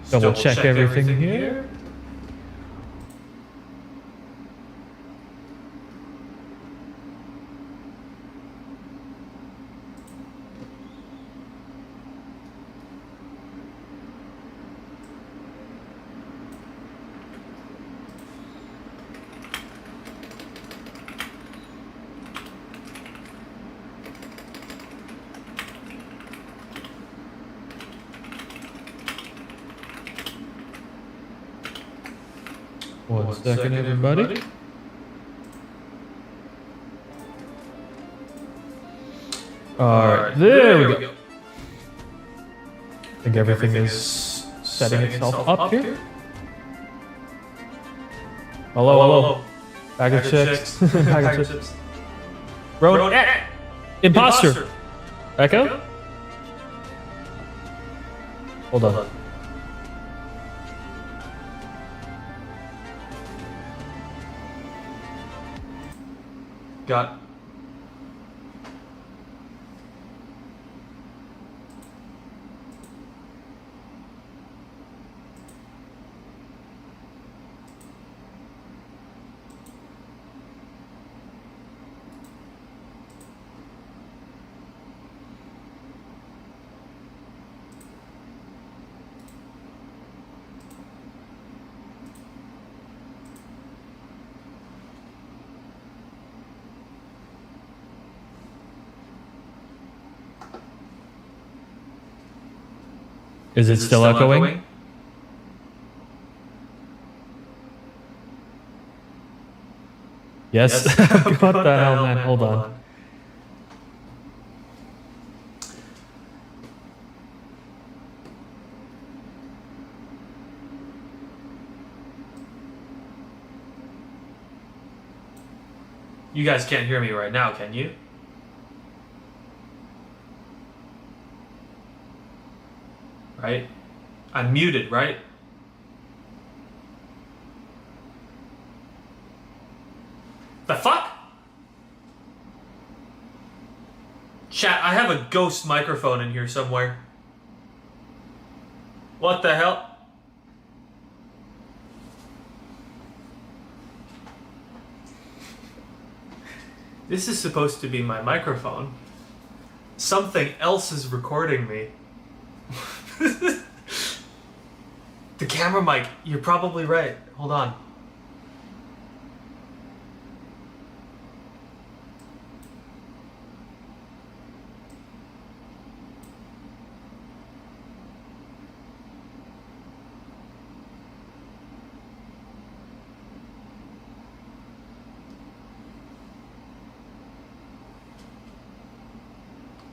Double check everything here. One second, everybody. Alright, there we go. I think everything is setting itself up here. Hello. Bag of chips. Bag of chips. Road. Imposter. Echo? Hold on. Got. Is it still echoing? Yes. What the hell, man? Hold on. You guys can't hear me right now, can you? Right? I'm muted, right? The fuck? Chat, I have a ghost microphone in here somewhere. What the hell? This is supposed to be my microphone. Something else is recording me. The camera mic, you're probably right. Hold on.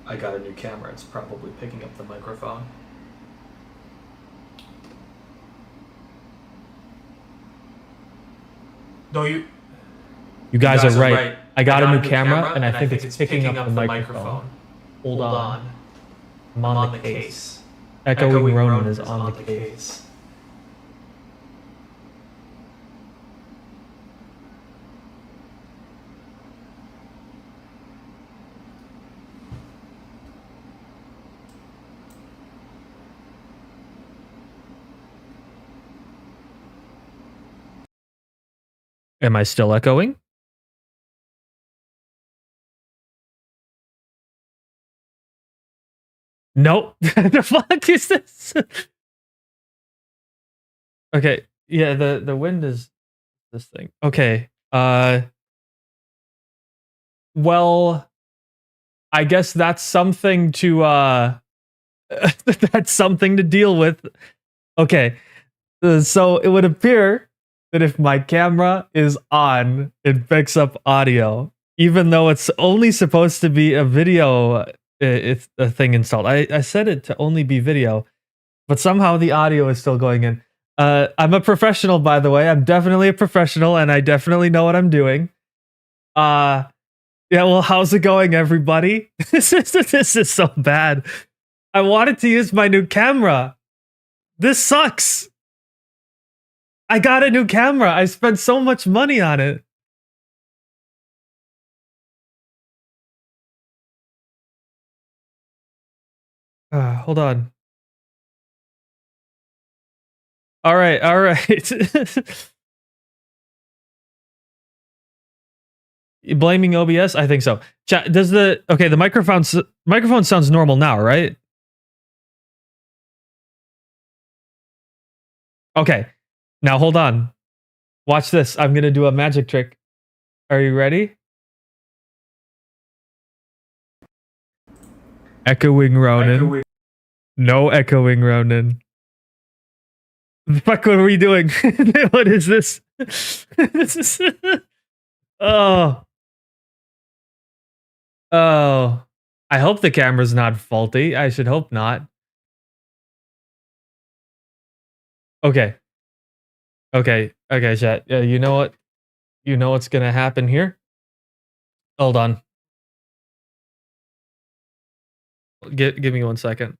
I got a new camera, it's probably picking up the microphone. No, you guys are right. I got a new camera, and I think it's picking up the microphone. Hold on. I'm on the case. Echoing Ronan is on the case. Am I still echoing? Nope. The fuck is this? Okay. Yeah, the wind is this thing. Okay. Well, I guess that's something to that's something to deal with. Okay. So it would appear that if my camera is on, it picks up audio, even though it's only supposed to be a video. It's a thing installed. I set it to only be video, but somehow the audio is still going in. I'm a professional, by the way. I'm definitely a professional, and I definitely know what I'm doing. Yeah. Well, how's it going, everybody? This is so bad. I wanted to use my new camera. This sucks. I got a new camera. I spent so much money on it. Hold on. All right, all right. You blaming OBS? I think so. Chat, does the microphone sounds normal now, right? Okay. Now hold on. Watch this. I'm gonna do a magic trick. Are you ready? Echoing Ronin. No echoing Ronin. The fuck, what are we doing? What is this? This is oh. Oh. I hope the camera's not faulty. I should hope not. Okay. Okay, chat. Yeah, you know what? You know what's gonna happen here? Hold on. Give me 1 second.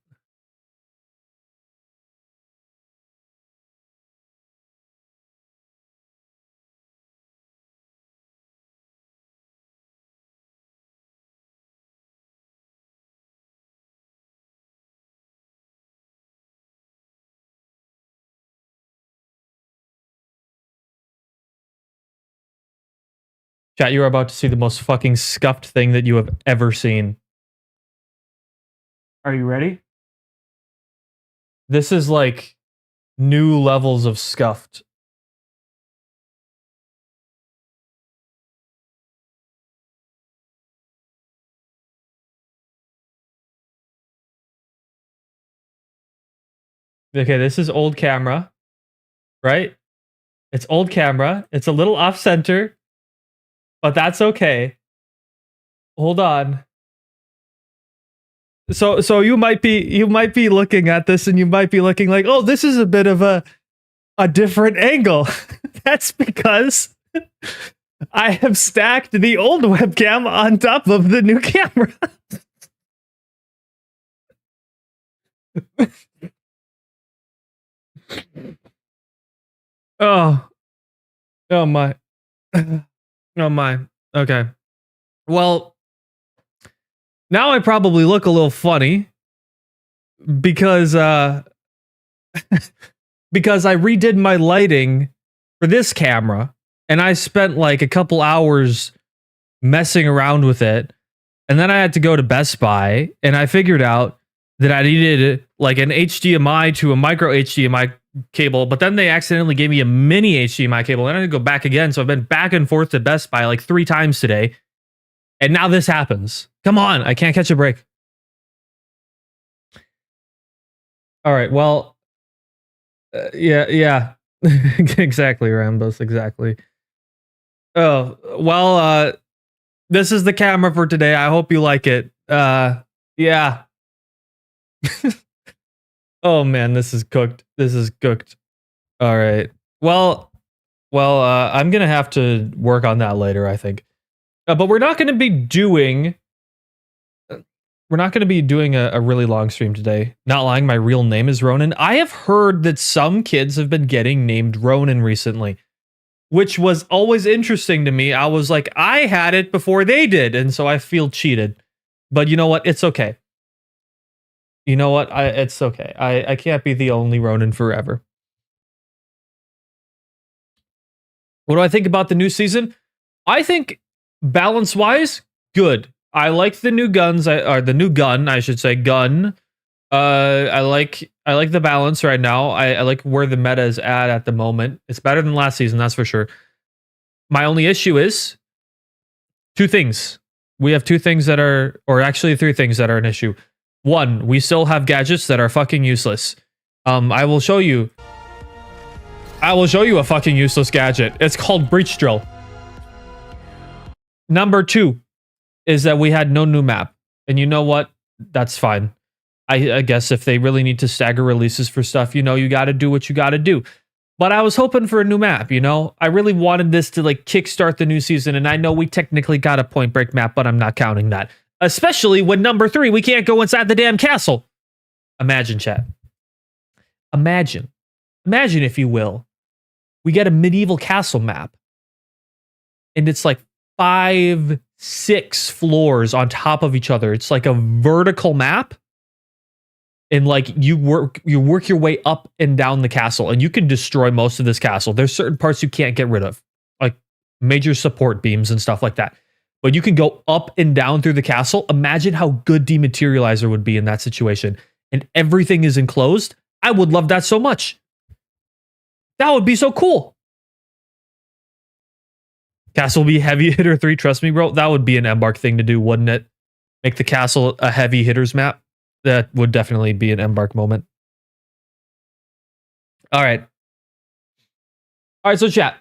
Chat, you are about to see the most fucking scuffed thing that you have ever seen. Are you ready? This is like new levels of scuffed. Okay, this is old camera, right? It's old camera. It's a little off center, but that's okay. Hold on. So you might be looking at this and you might be looking like, "Oh, this is a bit of a different angle." That's because I have stacked the old webcam on top of the new camera. Oh. Oh my. Oh my. Okay. Well, now I probably look a little funny because because I redid my lighting for this camera and I spent like a couple hours messing around with it. And then I had to go to Best Buy and I figured out that I needed like an HDMI to a micro HDMI cable, but then they accidentally gave me a mini HDMI cable and I had to go back again. So I've been back and forth to Best Buy like 3 times today. And now this happens. Come on, I can't catch a break. All right, well, yeah. Exactly, Rambus, exactly. Oh, well, this is the camera for today. I hope you like it. Yeah. Oh man, this is cooked. This is cooked. All right. Well, I'm gonna have to work on that later, I think. But we're not gonna be doing. We're not gonna be doing a really long stream today. Not lying, my real name is Ronan. I have heard that some kids have been getting named Ronan recently, which was always interesting to me. I was like, I had it before they did, and so I feel cheated. But you know what? It's okay. You know what? It's okay. I can't be the only Ronin forever. What do I think about the new season? I think balance-wise, good. I like the new guns, or the new gun, I should say, gun. I like the balance right now. I like where the meta is at the moment. It's better than last season, that's for sure. My only issue is 2 things. We have 2 things that are, or actually 3 things that are an issue. 1, we still have gadgets that are fucking useless. I will show you a fucking useless gadget. It's called Breach Drill. Number 2 is that we had no new map. And you know what? That's fine. I guess if they really need to stagger releases for stuff, you know, you gotta do what you gotta do. But I was hoping for a new map, you know? I really wanted this to like kickstart the new season, and I know we technically got a Point Break map, but I'm not counting that. Especially when number 3, we can't go inside the damn castle. Imagine, chat. Imagine, if you will, we get a medieval castle map, and it's like 5, 6 floors on top of each other. It's like a vertical map. and like you work your way up and down the castle, and you can destroy most of this castle. There's certain parts you can't get rid of, like major support beams and stuff like that. But you can go up and down through the castle. Imagine how good Dematerializer would be in that situation. And everything is enclosed. I would love that so much. That would be so cool. Castle be heavy hitter 3, trust me, bro. That would be an Embark thing to do, wouldn't it? Make the castle a heavy hitters map. That would definitely be an Embark moment. All right. All right, so chat.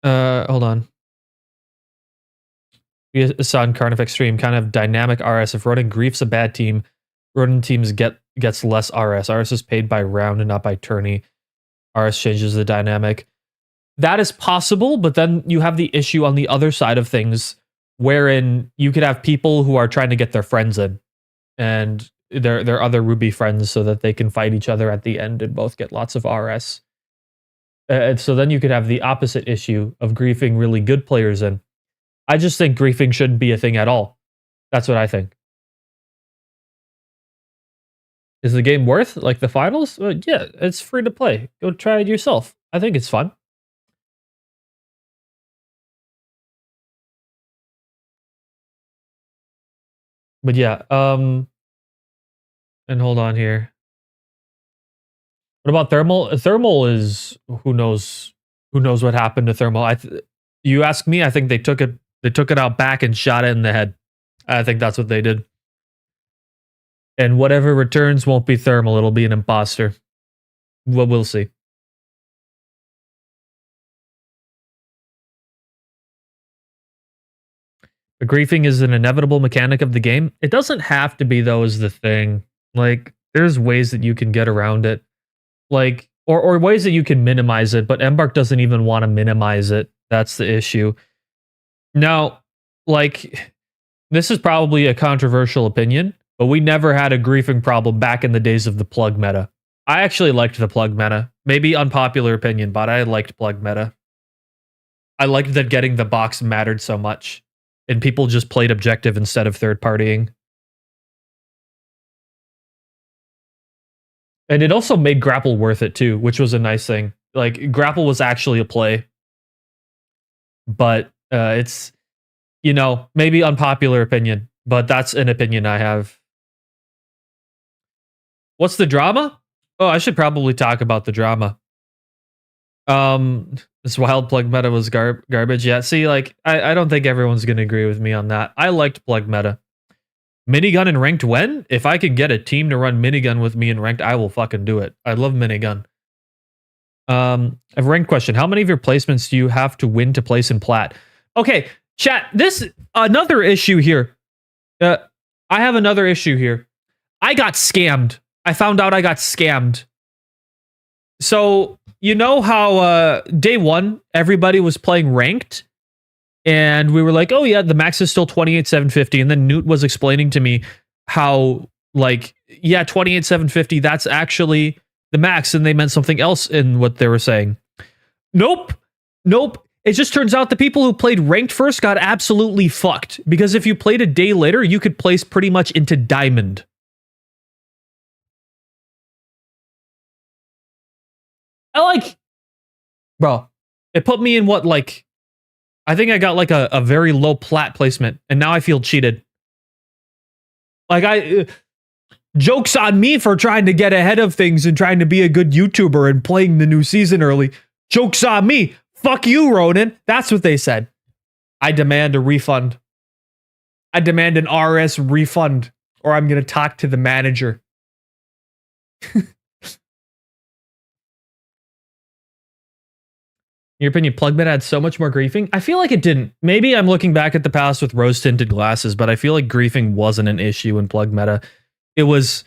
Hold on. We saw in Carnifex stream kind of dynamic RS. If Rodent Grief's a bad team, Rodent teams gets less RS. RS is paid by round and not by tourney. RS changes the dynamic. That is possible, but then you have the issue on the other side of things, wherein you could have people who are trying to get their friends in, and their other Ruby friends, so that they can fight each other at the end and both get lots of RS. And so then you could have the opposite issue of griefing really good players in. I just think griefing shouldn't be a thing at all. That's what I think. Is the game worth like the finals? Yeah, it's free to play. Go try it yourself. I think it's fun. But yeah, and hold on here. What about Thermal? Thermal is who knows what happened to Thermal. You ask me, I think they took it out back and shot it in the head. I think that's what they did. And whatever returns won't be Thermal, it'll be an imposter. Well, we'll see. The griefing is an inevitable mechanic of the game. It doesn't have to be, though, is the thing. Like, there's ways that you can get around it. Like, or ways that you can minimize it, but Embark doesn't even want to minimize it. That's the issue. Now, like, this is probably a controversial opinion, but we never had a griefing problem back in the days of the plug meta. I actually liked the plug meta. Maybe unpopular opinion, but I liked plug meta. I liked that getting the box mattered so much, and people just played objective instead of third partying. And it also made Grapple worth it too, which was a nice thing. Like, Grapple was actually a play. But it's, you know, maybe unpopular opinion, but that's an opinion I have. What's the drama? Oh, I should probably talk about the drama. This wild plug meta was garbage. Yeah, see, like, I don't think everyone's going to agree with me on that. I liked plug meta. Minigun in ranked when? If I could get a team to run minigun with me in ranked, I will fucking do it. I love minigun. A ranked question. How many of your placements do you have to win to place in plat? Okay, chat, this, another issue here. I have another issue here. I got scammed. I found out I got scammed. So, you know how day one, everybody was playing ranked? And we were like, oh yeah, the max is still 28,750. And then Newt was explaining to me how, like, yeah, 28,750, that's actually the max, and they meant something else in what they were saying. Nope. It just turns out the people who played ranked first got absolutely fucked. Because if you played a day later, you could place pretty much into diamond. Bro, it put me in what, like, I think I got like a very low plat placement, and now I feel cheated. Like, joke's on me for trying to get ahead of things and trying to be a good YouTuber and playing the new season early. Joke's on me. Fuck you, Ronan. That's what they said. I demand a refund. I demand an RS refund, or I'm going to talk to the manager. In your opinion, plug meta had so much more griefing? I feel like it didn't. Maybe I'm looking back at the past with rose-tinted glasses, but I feel like griefing wasn't an issue in plug meta. It was...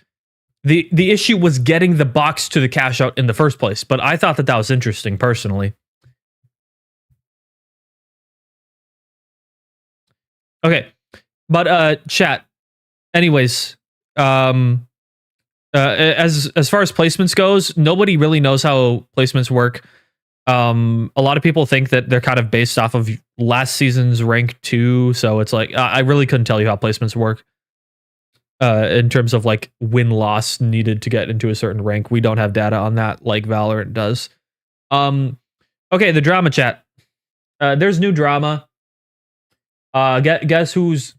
The issue was getting the box to the cash out in the first place, but I thought that was interesting, personally. Okay, but chat. Anyways, as far as placements goes, nobody really knows how placements work. A lot of people think that they're kind of based off of last season's rank 2, so it's like I really couldn't tell you how placements work. in terms of like win-loss needed to get into a certain rank. We don't have data on that like Valorant does. Okay, the drama chat. There's new drama. Guess who's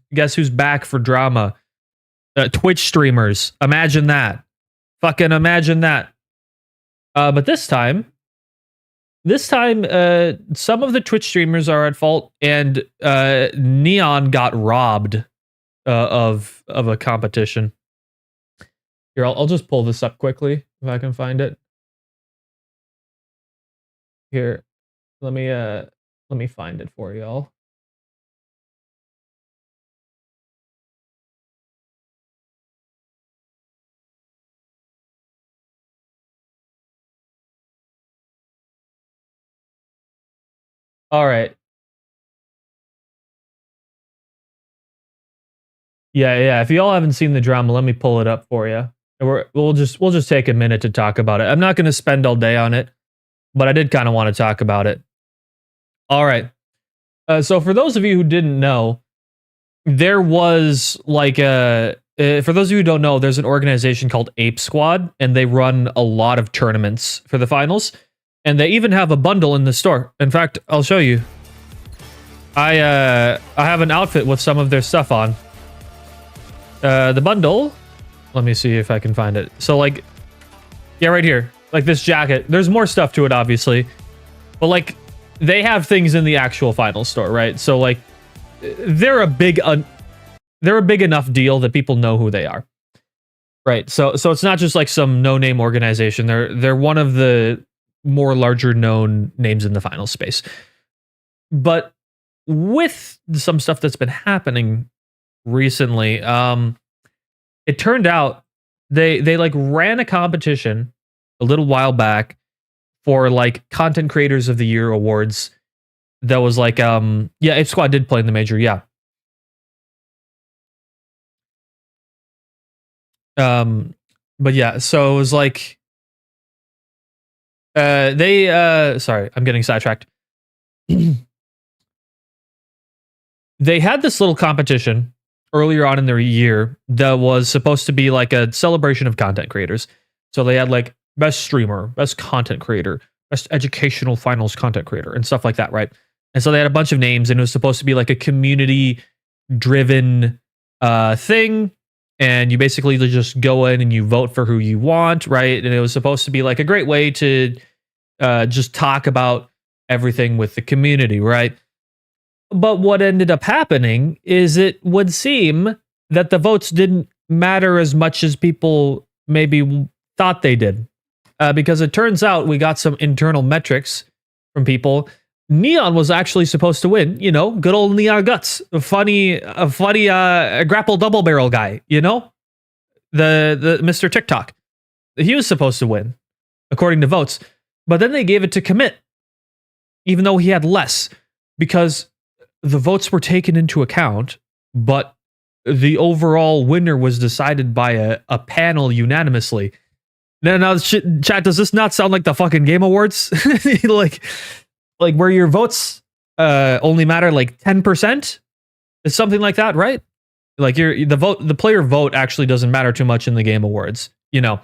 back for drama? Twitch streamers. Imagine that. Fucking imagine that. But this time, some of the Twitch streamers are at fault, and Neon got robbed of a competition. Here, I'll just pull this up quickly if I can find it. Here, let me find it for y'all. All right. Yeah. If y'all haven't seen the drama, let me pull it up for you. We'll just take a minute to talk about it. I'm not going to spend all day on it, but I did kind of want to talk about it. All right. So for those of you who didn't know, there was like for those of you who don't know, there's an organization called Ape Squad, and they run a lot of tournaments for the finals, and they even have a bundle in the store. In fact, I'll show you. I have an outfit with some of their stuff on. The bundle, let me see if I can find it. So like, yeah, right here, like this jacket. There's more stuff to it, obviously, but like they have things in the actual final store, right? So like, they're a big enough deal that people know who they are, right? So it's not just like some no-name organization. They're one of the more larger known names in the final space. But with some stuff that's been happening recently, it turned out they like ran a competition a little while back for like Content Creators of the Year awards. That was like yeah, Ape Squad did play in the major, yeah. But yeah, so it was like sorry, I'm getting sidetracked. They had this little competition earlier on in their year that was supposed to be like a celebration of content creators. So they had like best streamer, best content creator, best educational finals content creator, and stuff like that, right? And so they had a bunch of names, and it was supposed to be like a community driven thing. And you basically just go in and you vote for who you want, right? And it was supposed to be like a great way to just talk about everything with the community, right? But what ended up happening is it would seem that the votes didn't matter as much as people maybe thought they did. Because it turns out we got some internal metrics from people. Neon was actually supposed to win, you know, good old Neon Guts, a funny grapple double barrel guy, you know, the Mr. TikTok. He was supposed to win, according to votes. But then they gave it to Commit, even though he had less, because the votes were taken into account, but the overall winner was decided by a panel unanimously. Now, chat, does this not sound like the fucking Game Awards? like where your votes only matter like 10%? It's something like that, right? Like the player vote actually doesn't matter too much in the Game Awards, you know.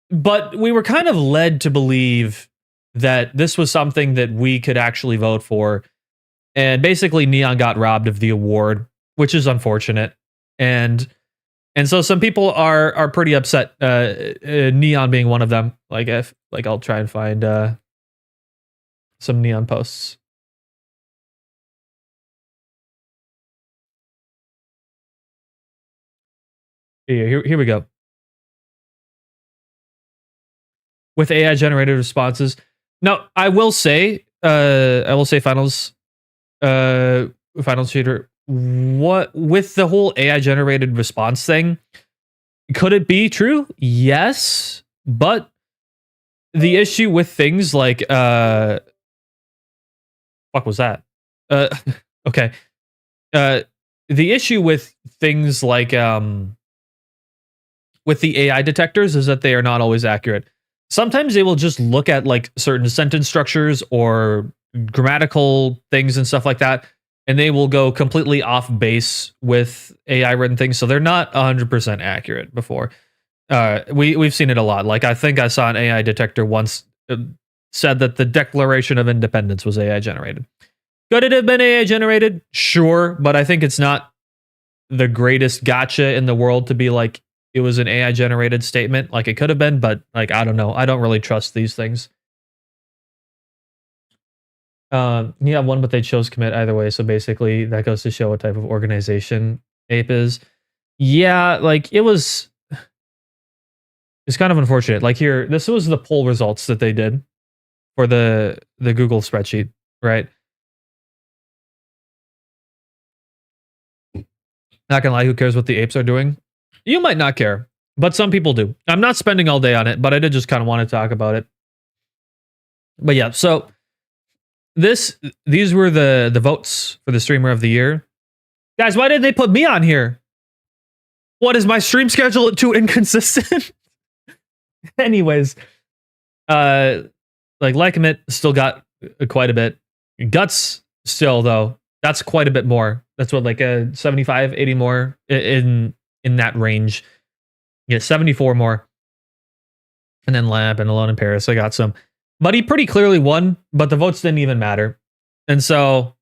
But we were kind of led to believe that this was something that we could actually vote for. And basically Neon got robbed of the award, which is unfortunate. And so some people are pretty upset, Neon being one of them. Like I'll try and find some Neon posts. Here we go. With AI generated responses. Now, I will say finals shooter, what with the whole AI generated response thing, could it be true? Yes, but the issue with things like fuck was that? Okay. The issue with things like with the AI detectors is that they are not always accurate. Sometimes they will just look at like certain sentence structures or grammatical things and stuff like that, and they will go completely off base with AI written things, so they're not 100% accurate before. We've seen it a lot. Like, I think I saw an AI detector once said that the Declaration of Independence was AI generated. Could it have been AI generated? Sure, but I think it's not the greatest gotcha in the world to be like it was an AI generated statement. Like, it could have been, but like, I don't know. I don't really trust these things. Yeah, one, but they chose commit either way. So basically, that goes to show what type of organization Ape is. Yeah, like it's kind of unfortunate. Like here, this was the poll results that they did for the Google spreadsheet, right? Not gonna lie, who cares what the apes are doing? You might not care, but some people do. I'm not spending all day on it, but I did just kind of want to talk about it. But yeah, so these were the votes for the streamer of the year. Guys, why didn't they put me on here? What is my stream schedule too inconsistent? Anyways, like Commit still got quite a bit. Guts still though, that's quite a bit more. That's what, like a 75, 80 more in that range. Yeah, 74 more. And then Lab and Alone in Paris, I got some. But he pretty clearly won, but the votes didn't even matter. And so,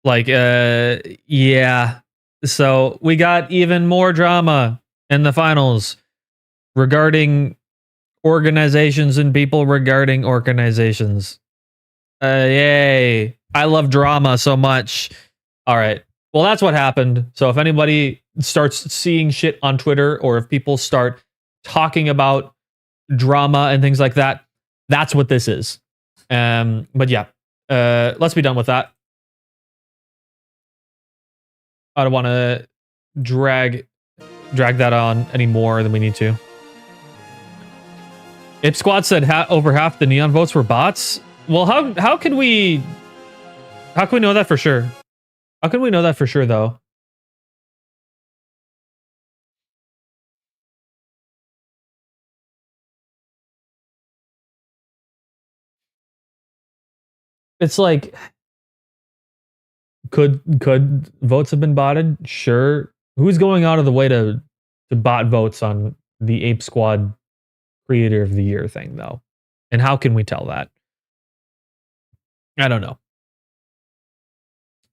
like, yeah. So we got even more drama in the finals regarding organizations and people regarding organizations. Yay. I love drama so much. All right. Well, that's what happened. So if anybody starts seeing shit on Twitter, or if people start talking about drama and things like that, that's what this is. But yeah, let's be done with that. I don't want to drag that on any more than we need to. Ip Squad said over half the neon votes were bots. Well, how can we know that for sure? How can we know that for sure though? It's like, could votes have been botted? Sure. Who's going out of the way to bot votes on the Ape Squad Creator of the Year thing though? And how can we tell that? I don't know.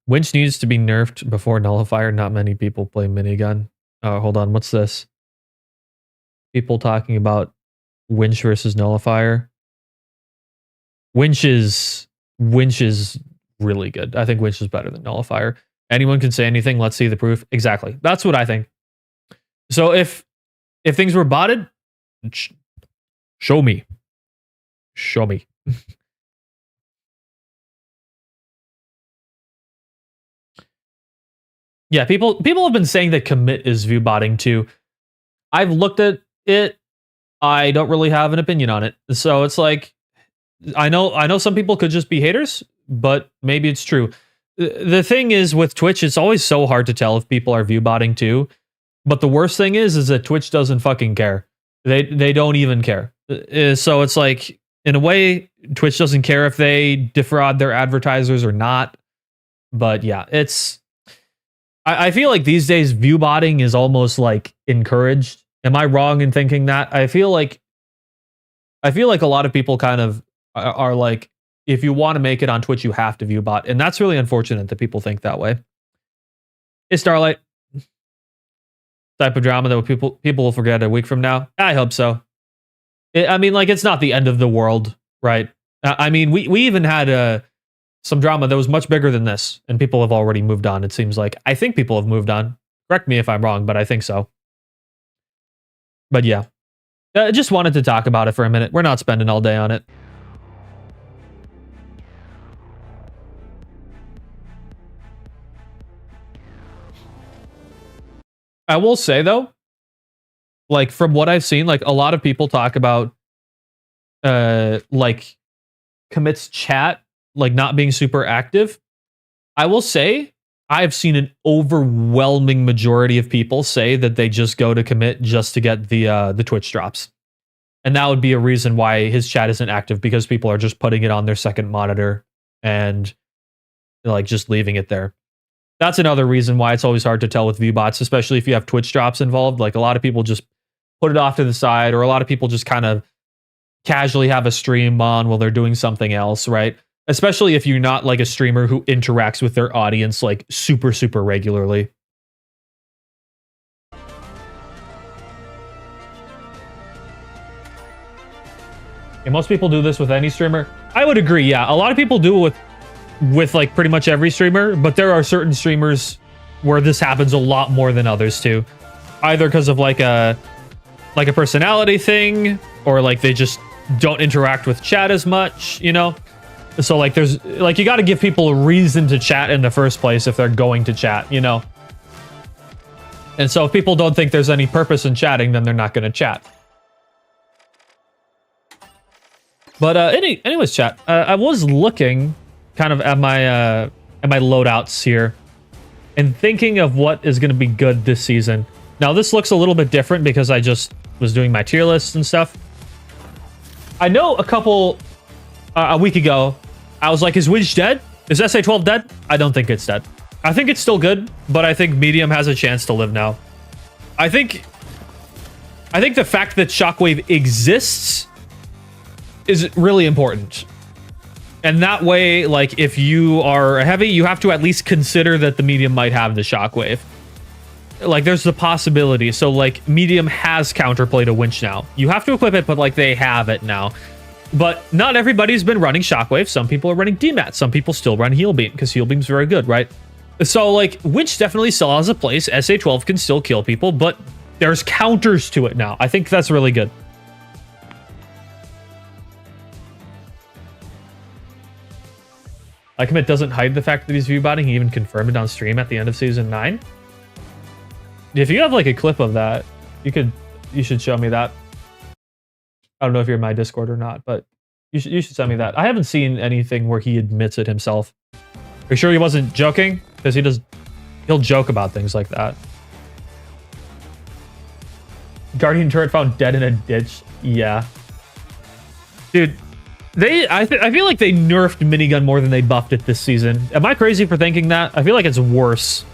Winch needs to be nerfed before Nullifier. Not many people play minigun. Oh, hold on. What's this? People talking about Winch versus Nullifier. Winch is really good. I think Winch is better than Nullifier. Anyone can say anything. Let's see the proof. Exactly. That's what I think. So if things were botted, show me. Show me. Yeah, people have been saying that commit is view botting too. I've looked at it. I don't really have an opinion on it. So it's like, I know some people could just be haters, but maybe it's true. The thing is with Twitch, it's always so hard to tell if people are view botting too. But the worst thing is that Twitch doesn't fucking care. They don't even care. So it's like, in a way, Twitch doesn't care if they defraud their advertisers or not. But yeah, I feel like these days view botting is almost like encouraged. Am I wrong in thinking that? I feel like a lot of people kind of are like, if you want to make it on Twitch, you have to view bot. And that's really unfortunate that people think that way. Is Starlight type of drama that people will forget a week from now? I hope so. I mean, like, it's not the end of the world, right? I mean, we even had some drama that was much bigger than this, and people have already moved on, it seems like. I think people have moved on. Correct me if I'm wrong, but I think so. But yeah, I just wanted to talk about it for a minute. We're not spending all day on it. I will say though, like, from what I've seen, like, a lot of people talk about like Commit's chat like not being super active. I will say I've seen an overwhelming majority of people say that they just go to Commit just to get the Twitch drops. And that would be a reason why his chat isn't active, because people are just putting it on their second monitor and like just leaving it there. That's another reason why it's always hard to tell with VBots, especially if you have Twitch drops involved. Like a lot of people just put it off to the side, or a lot of people just kind of casually have a stream on while they're doing something else, right? Especially if you're not like a streamer who interacts with their audience like super, super regularly. And most people do this with any streamer. I would agree, yeah. A lot of people do it with like pretty much every streamer, but there are certain streamers where this happens a lot more than others too. Either because of like a personality thing, or like they just don't interact with chat as much, you know? So like there's like, you got to give people a reason to chat in the first place if they're going to chat, you know? And so if people don't think there's any purpose in chatting, then they're not going to chat. But anyways, chat, I was looking kind of at my loadouts here and thinking of what is going to be good this season. Now this looks a little bit different because I just was doing my tier lists and stuff. I know a week ago, I was like, is Widge dead? Is SA12 dead? I don't think it's dead. I think it's still good, but I think Medium has a chance to live now. I think the fact that Shockwave exists is really important. And that way, like, if you are a heavy, you have to at least consider that the Medium might have the Shockwave. Like, there's the possibility. So, like, Medium has counterplay to Winch now. You have to equip it, but, like, they have it now. But not everybody's been running Shockwave. Some people are running DMAT. Some people still run Heal Beam, because Heal Beam's very good, right? So, like, Winch definitely still has a place. SA12 can still kill people, but there's counters to it now. I think that's really good. Lycommit doesn't hide the fact that he's viewbotting. He even confirmed it on stream at the end of Season 9. If you have, like, a clip of that, you should show me that. I don't know if you're in my Discord or not, but you should send me that. I haven't seen anything where he admits it himself. Are you sure he wasn't joking? Because he'll joke about things like that. Guardian turret found dead in a ditch. Yeah. Dude, I feel like they nerfed minigun more than they buffed it this season. Am I crazy for thinking that? I feel like it's worse.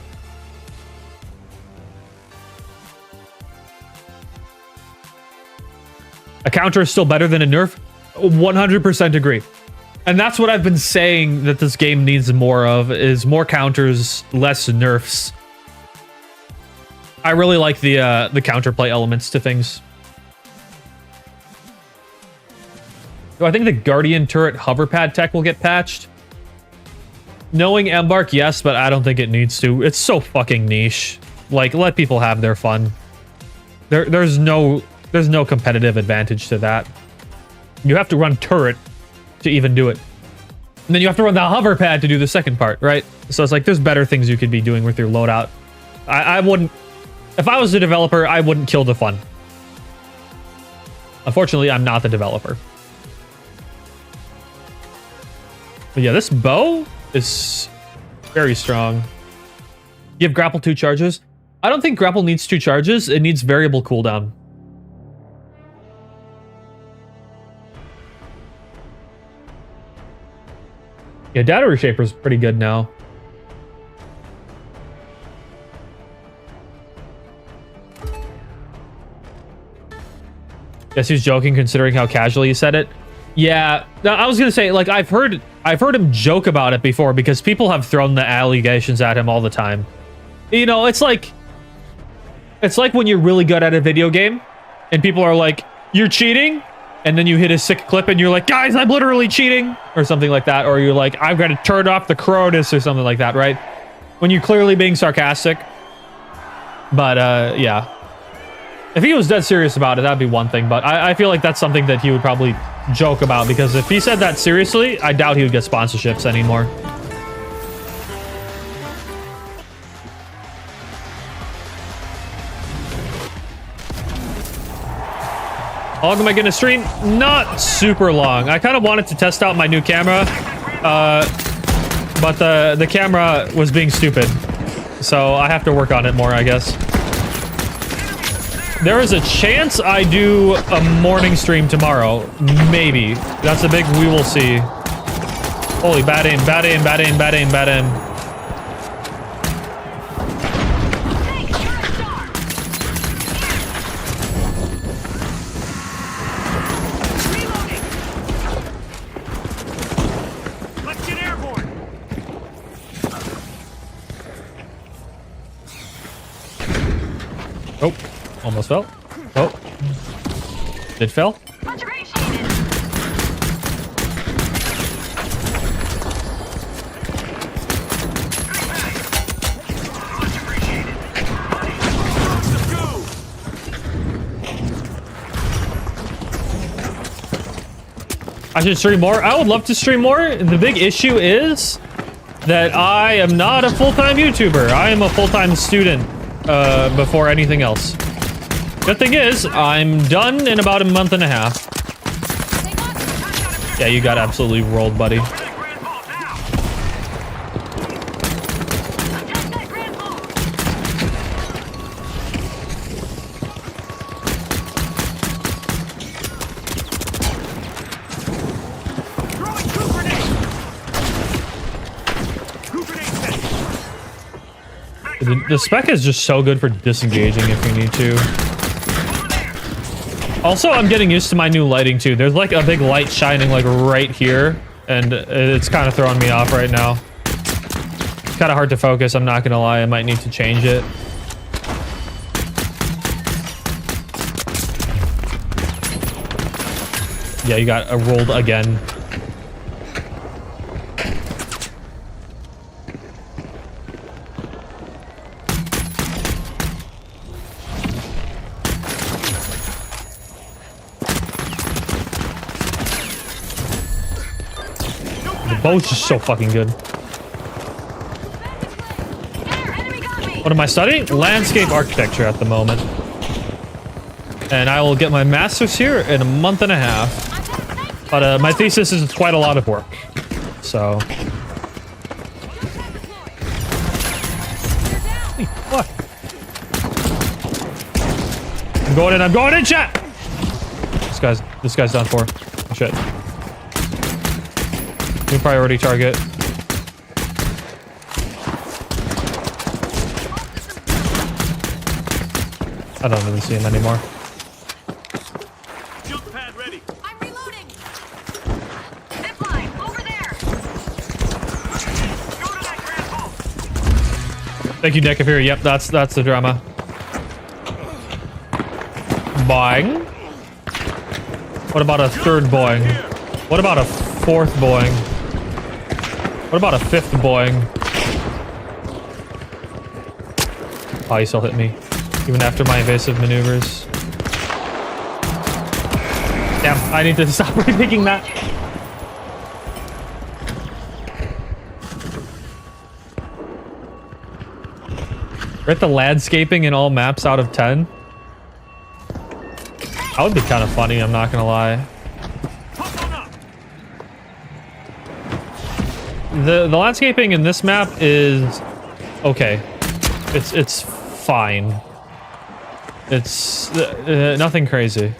A counter is still better than a nerf? 100% agree. And that's what I've been saying that this game needs more of, is more counters, less nerfs. I really like the counterplay elements to things. Do I think the Guardian turret hover pad tech will get patched? Knowing Embark, yes, but I don't think it needs to. It's so fucking niche. Like, let people have their fun. There's no competitive advantage to that. You have to run turret to even do it. And then you have to run the hover pad to do the second part, right? So it's like, there's better things you could be doing with your loadout. I wouldn't... If I was a developer, I wouldn't kill the fun. Unfortunately, I'm not the developer. But yeah, this bow is very strong. Give grapple 2 charges. I don't think grapple needs 2 charges. It needs variable cooldown. Yeah, data reshaper's pretty good now. Guess he's joking considering how casually he said it. Yeah, I was gonna say, like, I've heard him joke about it before because people have thrown the allegations at him all the time. You know, it's like when you're really good at a video game and people are like, you're cheating, and then you hit a sick clip and you're like, guys, I'm literally cheating, or something like that, or you're like, I've got to turn off the Cronus or something like that, right? When you're clearly being sarcastic. But yeah, if he was dead serious about it, that'd be one thing, but I feel like that's something that he would probably joke about, because if he said that seriously, I doubt he would get sponsorships anymore. How long am I gonna stream? Not super long. I kind of wanted to test out my new camera, but the camera was being stupid, so I have to work on it more, I guess. There is a chance I do a morning stream tomorrow. Maybe. That's a big we will see. Holy, bad aim, bad aim, bad aim, bad aim, bad aim. Oh, almost fell. Oh, it fell. I should stream more. I would love to stream more. The big issue is that I am not a full-time YouTuber. I am a full-time student before anything else. Good thing is, I'm done in about a month and a half. Yeah, you got absolutely rolled, buddy. The spec is just so good for disengaging if you need to. Also, I'm getting used to my new lighting too. There's like a big light shining like right here, and it's kind of throwing me off right now. It's kind of hard to focus, I'm not gonna lie. I might need to change it. Yeah, you got rolled again. Bow's just so fucking good. What am I studying? Landscape architecture at the moment. And I will get my master's here in a month and a half. But my thesis is quite a lot of work. So. Hey, what? I'm going in, chat! This guy's done for. Oh, shit. New priority target. I don't even see him anymore. Shield pad ready. I'm reloading. Zip line over there. Go to that grand vault. Thank you, Nekafir. Yep, that's the drama. Boing. What about a third boing? What about a fourth boing? What about a fifth boing? Oh, he still hit me. Even after my evasive maneuvers. Damn, I need to stop repicking that. Rate the landscaping in all maps out of 10. That would be kind of funny, I'm not gonna lie. The landscaping in this map is okay. It's fine. It's nothing crazy.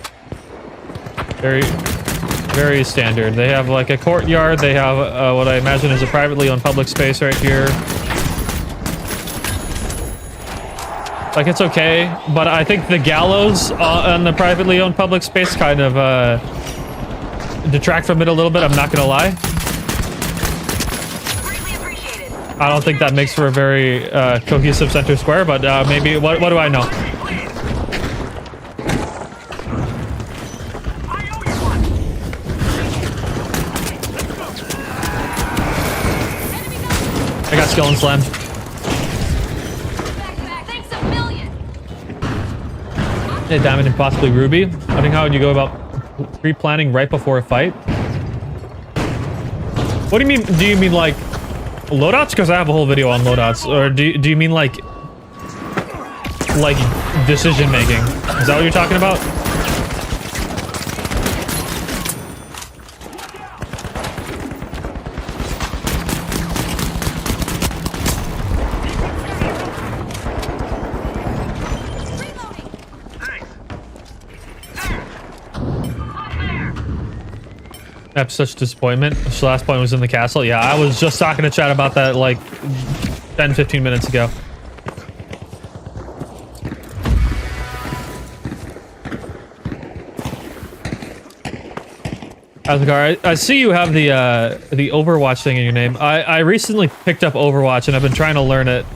Very standard. They have like a courtyard. They have what I imagine is a privately owned public space right here. Like, it's okay, but I think the gallows on the privately owned public space kind of detract from it a little bit, I'm not gonna lie. I don't think that makes for a very cohesive center square, but maybe, what do I know? I got skill and slam. Yeah, Diamond and possibly Ruby. I think how would you go about pre-planning right before a fight? What do you mean? Do you mean like loadouts? Because I have a whole video on loadouts. Or do you mean like decision making? Is that what you're talking about? That's such disappointment. This last point was in the castle. Yeah, I was just talking to chat about that like 10-15 minutes ago. Asgar, I see you have the Overwatch thing in your name. I recently picked up Overwatch and I've been trying to learn it.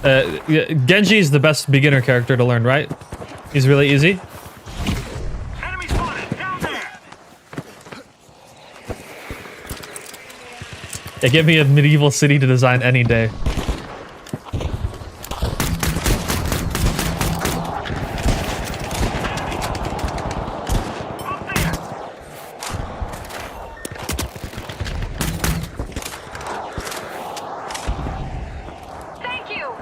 Genji is the best beginner character to learn, right? He's really easy. Enemy spotted. Down there. Yeah, give me a medieval city to design any day. Thank you.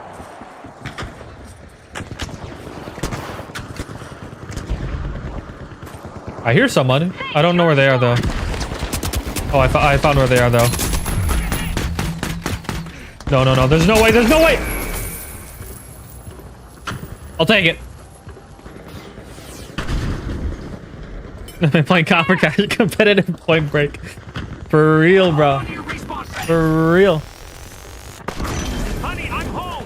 I hear someone. I don't know where they are though. Oh, I found where they are though. No, no, no. There's no way. There's no way. I'll take it. I'm playing Copper Cash competitive Point Break. For real, bro. For real. Honey, I'm home.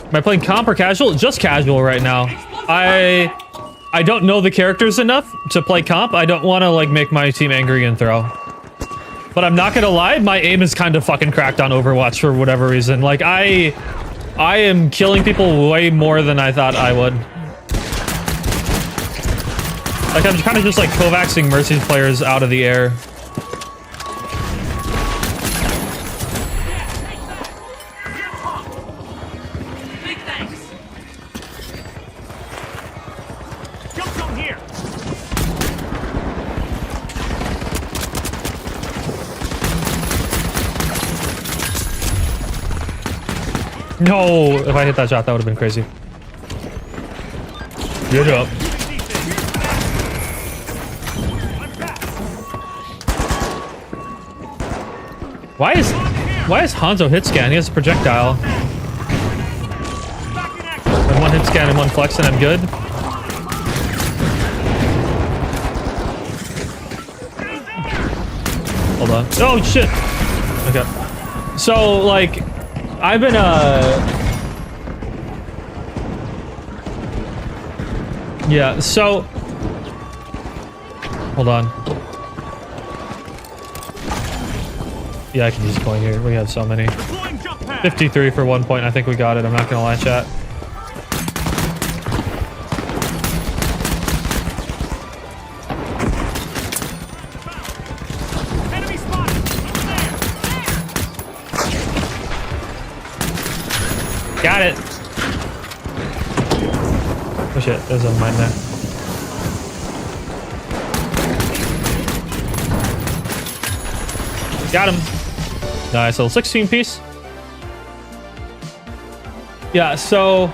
Am I playing comp or casual? Just casual right now. I don't know the characters enough to play comp. I don't want to like make my team angry and throw. But I'm not gonna lie, my aim is kind of fucking cracked on Overwatch for whatever reason. Like I am killing people way more than I thought I would. Like I'm kind of just like Kovaxing Mercy players out of the air. Big thanks. Jump zone here. No, if I hit that shot, that would have been crazy. Get up. Why is Hanzo hit scan? He has a projectile. And one hit scan and one flex and I'm good. Hold on. Oh shit. Okay. So like I've been yeah, so hold on. Yeah, I can use a coin here. We have so many. 53 for 1 point. I think we got it. I'm not gonna lie, chat. Enemy spotted. Got it. Oh shit, there's a mine there. Got him. Nice little 16 piece. Yeah, so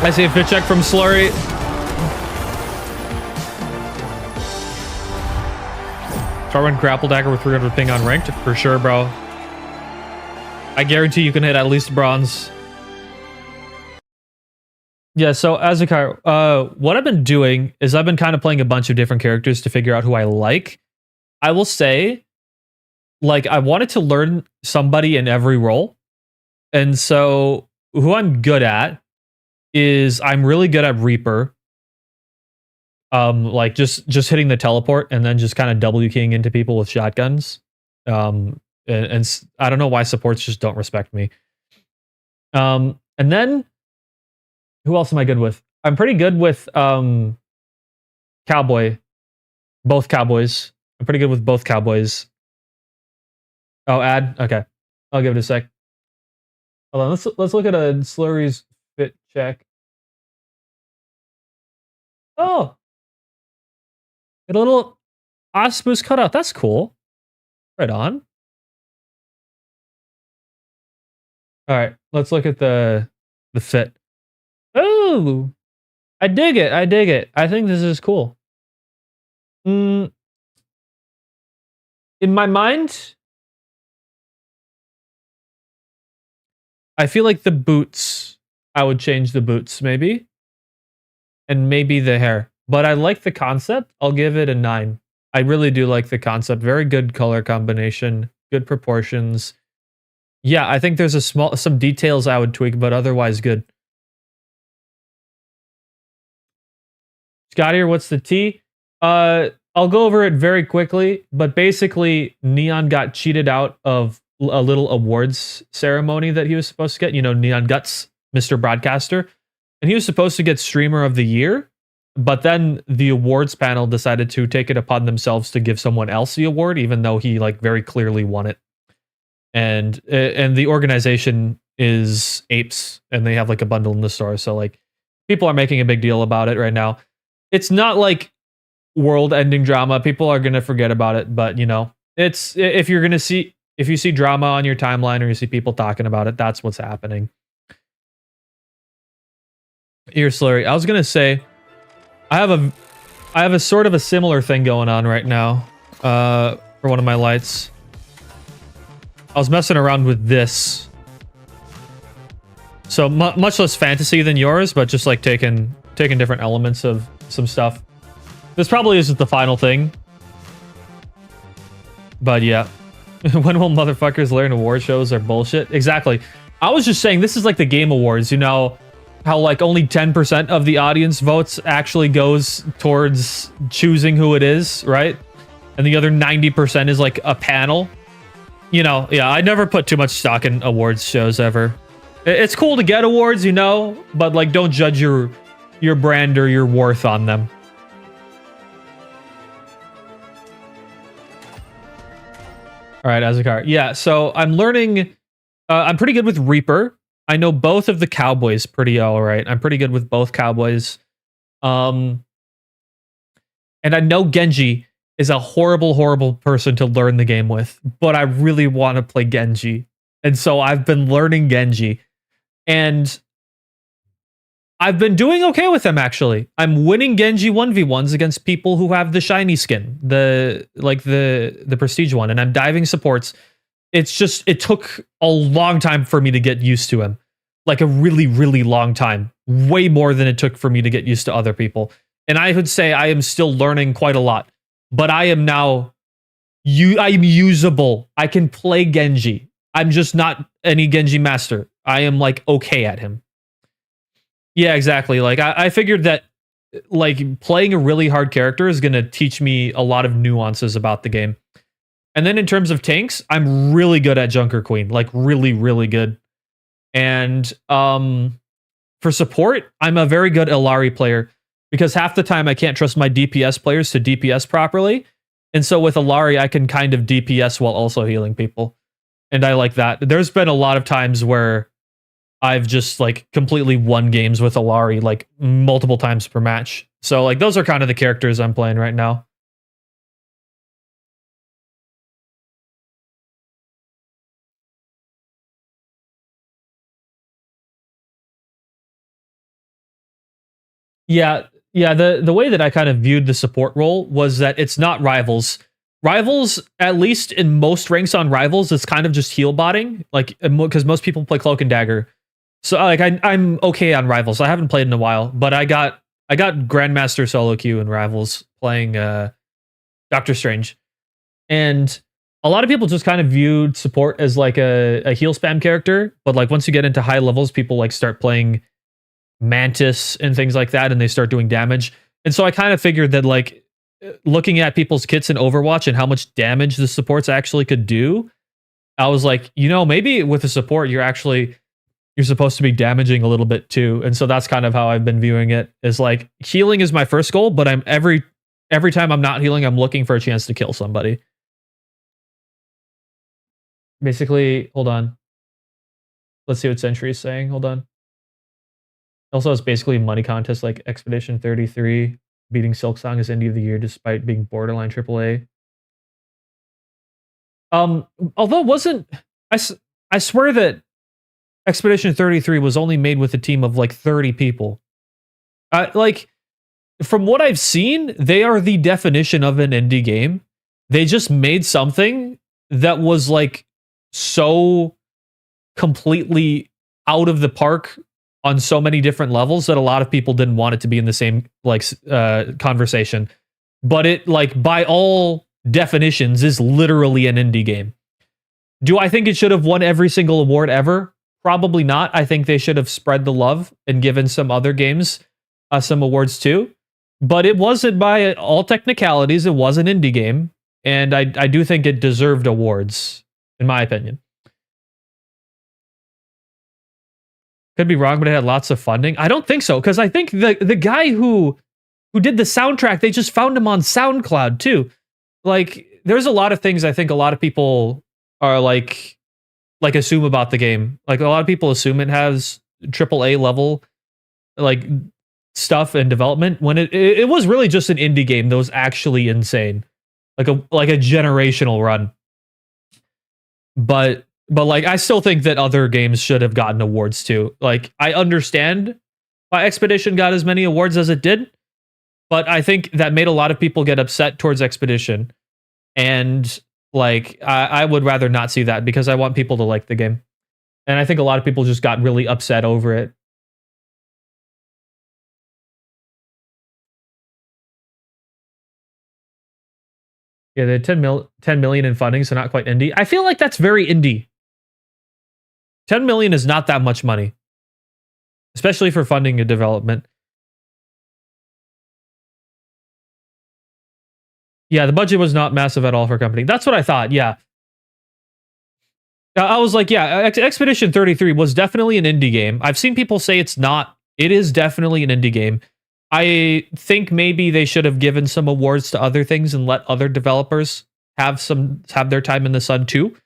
I see a fit check from Slurry. Try run grapple dagger with 300 ping on ranked for sure, bro. I guarantee you can hit at least bronze. Yeah, so Azukai, what I've been doing is I've been kind of playing a bunch of different characters to figure out who I like. I will say, like, I wanted to learn somebody in every role. And so who I'm good at is I'm really good at Reaper. Like just hitting the teleport and then just kind of W keying into people with shotguns. And I don't know why supports just don't respect me. And then who else am I good with? I'm pretty good with Cowboy. Both Cowboys. I'm pretty good with both Cowboys. Oh, ad? Okay. I'll give it a sec. Hold on, let's look at a Slurry's fit check. Oh! Get a little Osmoose cutout. That's cool. Right on. Alright, let's look at the fit. Oh! I dig it. I dig it. I think this is cool. In my mind, I feel like the boots, I would change the boots maybe. And maybe the hair. But I like the concept. I'll give it a 9. I really do like the concept. Very good color combination. Good proportions. Yeah, I think there's some details I would tweak, but otherwise good. Scottier, what's the T? I'll go over it very quickly, but basically Neon got cheated out of a little awards ceremony that he was supposed to get. You know, Neon Guts, Mr. Broadcaster. and he was supposed to get Streamer of the Year, but then the awards panel decided to take it upon themselves to give someone else the award, even though he like very clearly won it. And the organization is Apes, and they have like a bundle in the store, so like people are making a big deal about it right now. It's not like world-ending drama. People are gonna forget about it, but you know, it's if you see drama on your timeline or you see people talking about it, that's what's happening. Ear slurry. I was gonna say, I have a sort of a similar thing going on right now. For one of my lights, I was messing around with this. So much less fantasy than yours, but just like taking different elements of some stuff. This probably isn't the final thing, but yeah. When will motherfuckers learn award shows are bullshit? Exactly. I was just saying this is like the Game Awards, you know, how like only 10% of the audience votes actually goes towards choosing who it is, right? And the other 90% is like a panel. You know, yeah, I never put too much stock in awards shows ever. It's cool to get awards, you know, but like don't judge your brand or your worth on them. All right, Azakar. Yeah, so I'm learning. I'm pretty good with Reaper. I know both of the Cowboys pretty all right. I'm pretty good with both Cowboys. And I know Genji is a horrible, horrible person to learn the game with, but I really want to play Genji. And so I've been learning Genji. And I've been doing okay with them, actually. I'm winning Genji 1v1s against people who have the shiny skin, the prestige one, and I'm diving supports. It's just, it took a long time for me to get used to him. Like a really, really long time. Way more than it took for me to get used to other people. And I would say I am still learning quite a lot. But I am now, I'm usable. I can play Genji. I'm just not any Genji master. I am like okay at him. Yeah, exactly. Like I figured that like playing a really hard character is going to teach me a lot of nuances about the game. And then in terms of tanks, I'm really good at Junker Queen, like really, really good. And for support, I'm a very good Illari player because half the time I can't trust my DPS players to DPS properly. And so with Illari, I can kind of DPS while also healing people. And I like that. There's been a lot of times where I've just like completely won games with Illari like multiple times per match. So like those are kind of the characters I'm playing right now. Yeah, yeah. The way that I kind of viewed the support role was that it's not Rivals. Rivals, at least in most ranks on Rivals, it's kind of just heal botting, like because most people play Cloak and Dagger. So like I'm okay on Rivals. I haven't played in a while, but I got Grandmaster solo queue in Rivals playing Doctor Strange, and a lot of people just kind of viewed support as like a heal spam character. But like once you get into high levels, people like start playing Mantis and things like that, and they start doing damage. And so I kind of figured that like looking at people's kits in Overwatch and how much damage the supports actually could do, I was like, you know, maybe with the support you're supposed to be damaging a little bit too. And so that's kind of how I've been viewing it, is like healing is my first goal, but I'm every time I'm not healing, I'm looking for a chance to kill somebody. Basically, hold on. Let's see what Sentry is saying. Hold on. Also, it's basically a money contest like Expedition 33 beating Silksong as Indie of the Year despite being borderline AAA. Although it wasn't, I swear that Expedition 33 was only made with a team of like 30 people. Like, from what I've seen, they are the definition of an indie game. They just made something that was like so completely out of the park on so many different levels that a lot of people didn't want it to be in the same like conversation. But it, like, by all definitions, is literally an indie game. Do I think it should have won every single award ever? Probably not. I think they should have spread the love and given some other games some awards too. But it wasn't, by all technicalities, it was an indie game. And I do think it deserved awards, in my opinion. Could be wrong, but it had lots of funding. I don't think so, because I think the guy who did the soundtrack, they just found him on SoundCloud too. Like, there's a lot of things I think a lot of people are like assume about the game. Like, a lot of people assume it has AAA level like stuff and development when it was really just an indie game that was actually insane, like a generational run. But like, I still think that other games should have gotten awards too. Like, I understand why Expedition got as many awards as it did, but I think that made a lot of people get upset towards Expedition. And like, I would rather not see that, because I want people to like the game. And I think a lot of people just got really upset over it. Yeah, they had 10 million in funding, so not quite indie. I feel like that's very indie. 10 million is not that much money, especially for funding a development. Yeah, the budget was not massive at all for a company. That's what I thought, yeah. I was like, yeah, Expedition 33 was definitely an indie game. I've seen people say it's not. It is definitely an indie game. I think maybe they should have given some awards to other things and let other developers have their time in the sun too.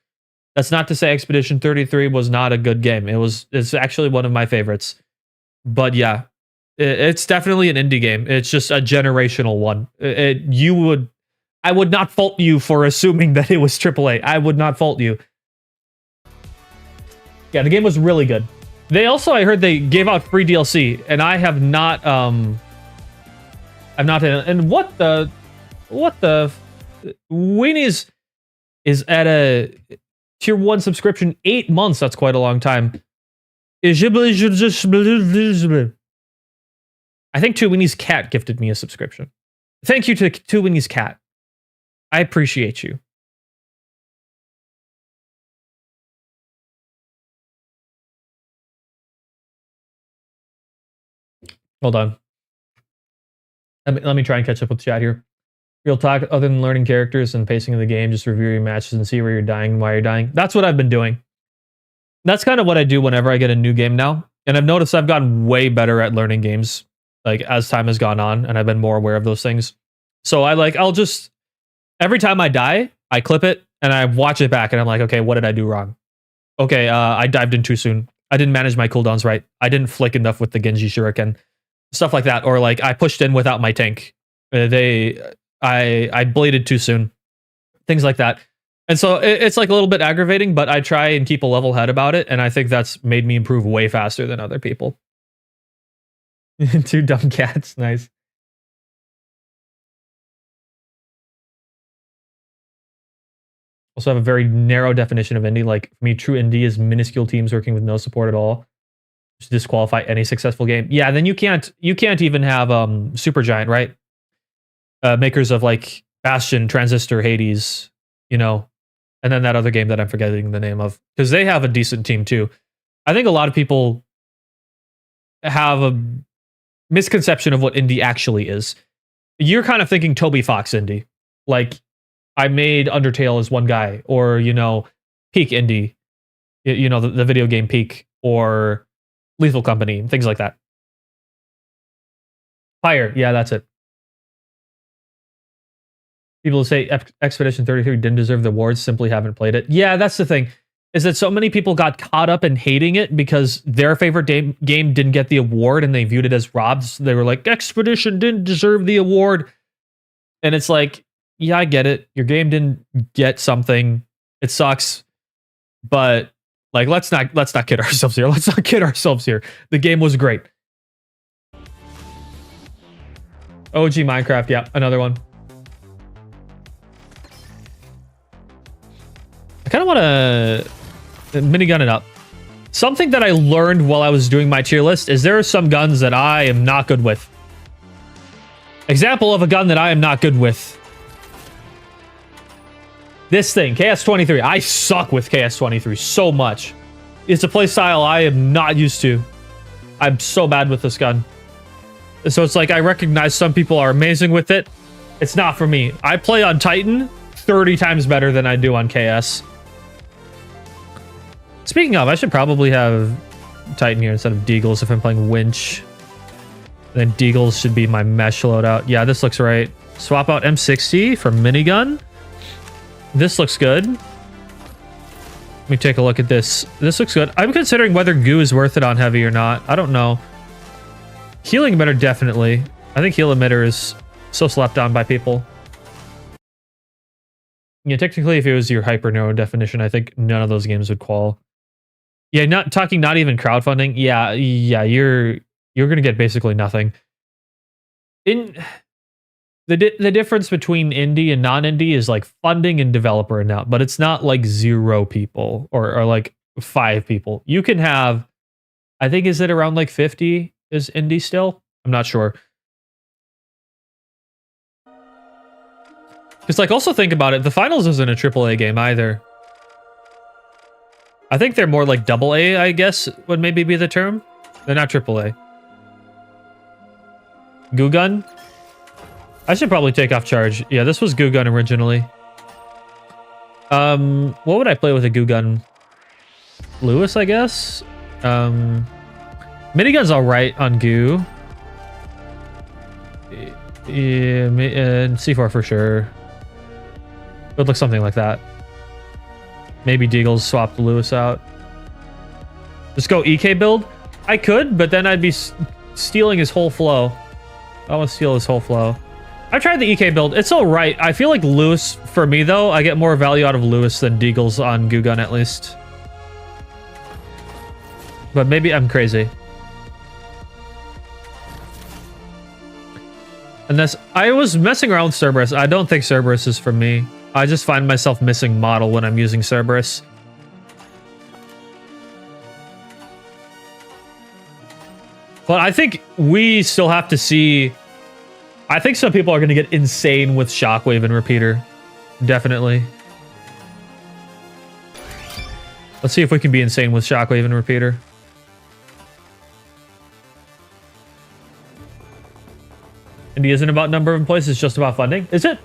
That's not to say Expedition 33 was not a good game. It's actually one of my favorites. But yeah, it's definitely an indie game. It's just a generational one. I would not fault you for assuming that it was AAA. I would not fault you. Yeah, the game was really good. They also, I heard they gave out free DLC, and I have not, and what the Weenies is at a tier 1 subscription, 8 months. That's quite a long time. I think Two Weenies Cat gifted me a subscription. Thank you to Two Weenies Cat. I appreciate you. Hold on. Let me try and catch up with the chat here. Real talk, other than learning characters and pacing of the game, just review your matches and see where you're dying and why you're dying. That's what I've been doing. That's kind of what I do whenever I get a new game now. And I've noticed I've gotten way better at learning games, like, as time has gone on, and I've been more aware of those things. So I'll just, every time I die, I clip it and I watch it back and I'm like, okay, what did I do wrong? Okay, I dived in too soon. I didn't manage my cooldowns right. I didn't flick enough with the Genji Shuriken. Stuff like that. Or like, I pushed in without my tank. I bladed too soon. Things like that. And so it's like a little bit aggravating, but I try and keep a level head about it. And I think that's made me improve way faster than other people. Two dumb cats. Nice. Also have a very narrow definition of indie. Like, for me, true indie is minuscule teams working with no support at all to disqualify any successful game. Yeah, then you can't even have Supergiant, right? Makers of like Bastion, Transistor, Hades, you know, and then that other game that I'm forgetting the name of, because they have a decent team too. I think a lot of people have a misconception of what indie actually is. You're kind of thinking Toby Fox indie, like, I made Undertale as one guy, or, you know, Peak indie, you know, the video game Peak, or Lethal Company, things like that. Fire, yeah, that's it. People say Expedition 33 didn't deserve the awards, simply haven't played it. Yeah, that's the thing, is that so many people got caught up in hating it because their favorite game didn't get the award and they viewed it as robbed. So they were like, Expedition didn't deserve the award. And it's like, yeah, I get it. Your game didn't get something. It sucks. But like, let's not kid ourselves here. Let's not kid ourselves here. The game was great. OG Minecraft, yeah, another one. I kind of want to minigun it up. Something that I learned while I was doing my tier list is there are some guns that I am not good with. Example of a gun that I am not good with. This thing, KS-23. I suck with KS-23 so much. It's a playstyle I am not used to. I'm so bad with this gun. So it's like, I recognize some people are amazing with it. It's not for me. I play on Titan 30 times better than I do on KS. Speaking of, I should probably have Titan here instead of Deagles if I'm playing Winch. Then Deagles should be my mesh loadout. Yeah, this looks right. Swap out M60 for minigun. This looks good. Let me take a look at this. This looks good. I'm considering whether goo is worth it on heavy or not. I don't know. Healing emitter, definitely. I think heal emitter is so slapped on by people. Yeah, technically, if it was your hyper narrow definition, I think none of those games would qual. Yeah, not even crowdfunding. Yeah, you're gonna get basically nothing. In the difference between indie and non-indie is like funding and developer amount, but it's not like 0 people or like 5 people. You can have, I think, is it around like 50 is indie still? I'm not sure. Because like also think about it, the finals isn't a AAA game either. I think they're more like AA, I guess, would maybe be the term. They're not AAA. Goo Gun? I should probably take off charge. Yeah, this was Goo Gun originally. What would I play with a Goo Gun? Lewis, I guess? Minigun's alright on Goo. Yeah, and C4 for sure. It would look something like that. Maybe Deagles swap the Lewis out. Just go EK build? I could, but then I'd be stealing his whole flow. I want to steal his whole flow. I tried the EK build. It's alright. I feel like Lewis, for me though, I get more value out of Lewis than Deagles on Goo Gun at least. But maybe I'm crazy. And this, I was messing around with Cerberus. I don't think Cerberus is for me. I just find myself missing model when I'm using Cerberus. But I think we still have to see... I think some people are going to get insane with Shockwave and Repeater. Definitely. Let's see if we can be insane with Shockwave and Repeater. Indie isn't about number of employees, it's just about funding. Is it?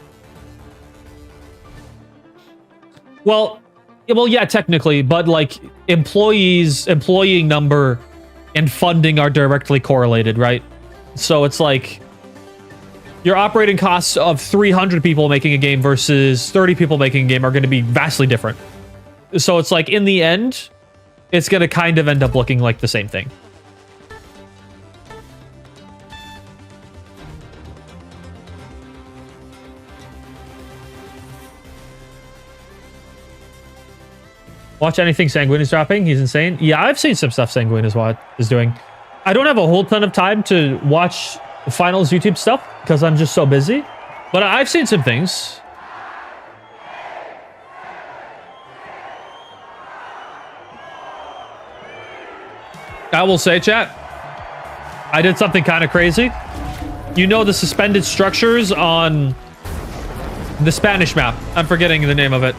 Well, yeah, technically, but like employee number and funding are directly correlated, right? So it's like your operating costs of 300 people making a game versus 30 people making a game are going to be vastly different. So it's like in the end, it's going to kind of end up looking like the same thing. Watch anything Sanguine is dropping. He's insane. Yeah, I've seen some stuff Sanguine is doing. I don't have a whole ton of time to watch finals YouTube stuff because I'm just so busy. But I've seen some things. I will say, chat, I did something kind of crazy. You know the suspended structures on the Spanish map. I'm forgetting the name of it.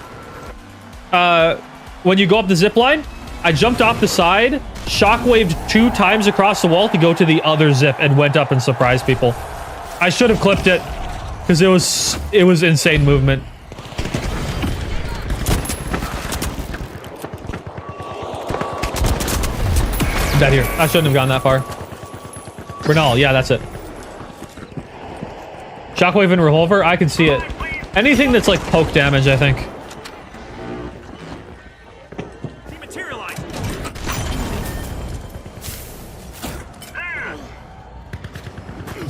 When you go up the zip line, I jumped off the side, shockwaved 2 times across the wall to go to the other zip and went up and surprised people. I should have clipped it because it was insane movement. I'm dead here. I shouldn't have gone that far. Bernal, yeah, that's it. Shockwave and revolver, I can see it. Anything that's like poke damage, I think.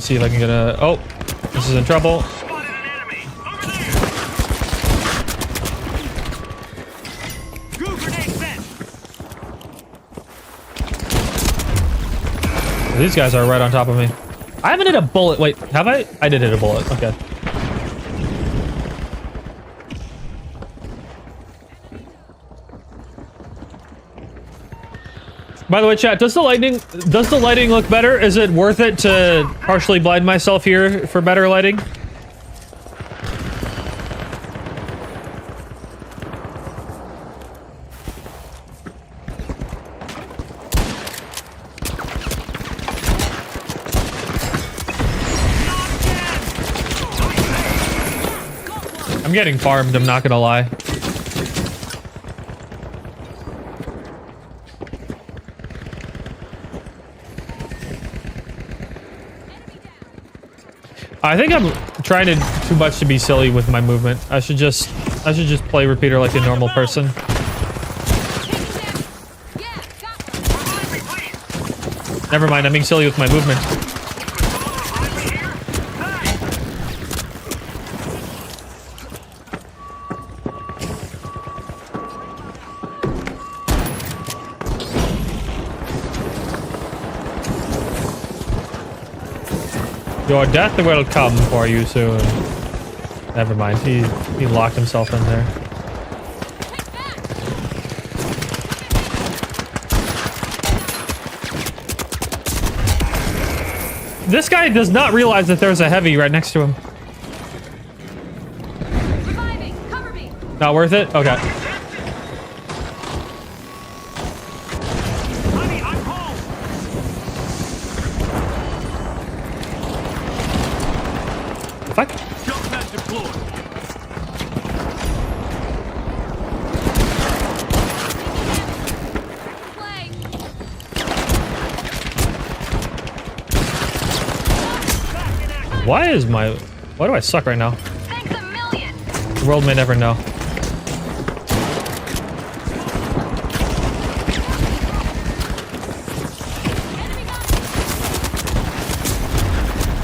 See if I can get a... Oh, this is in trouble. These guys are right on top of me. I haven't hit a bullet. Wait, have I? I did hit a bullet. Okay. By the way, chat, does the lighting look better? Is it worth it to partially blind myself here for better lighting? I'm getting farmed, I'm not gonna lie. I think I'm trying to too much to be silly with my movement. I should just play repeater like a normal person. Never mind, I'm being silly with my movement. Your death will come for you soon. Never mind, he locked himself in there. This guy does not realize that there's a heavy right next to him. Reviving. Cover me. Not worth it? Okay. Honey, I'm home. Fuck. Jump pad deployed. Play. Why do I suck right now? Thanks a million. The world may never know.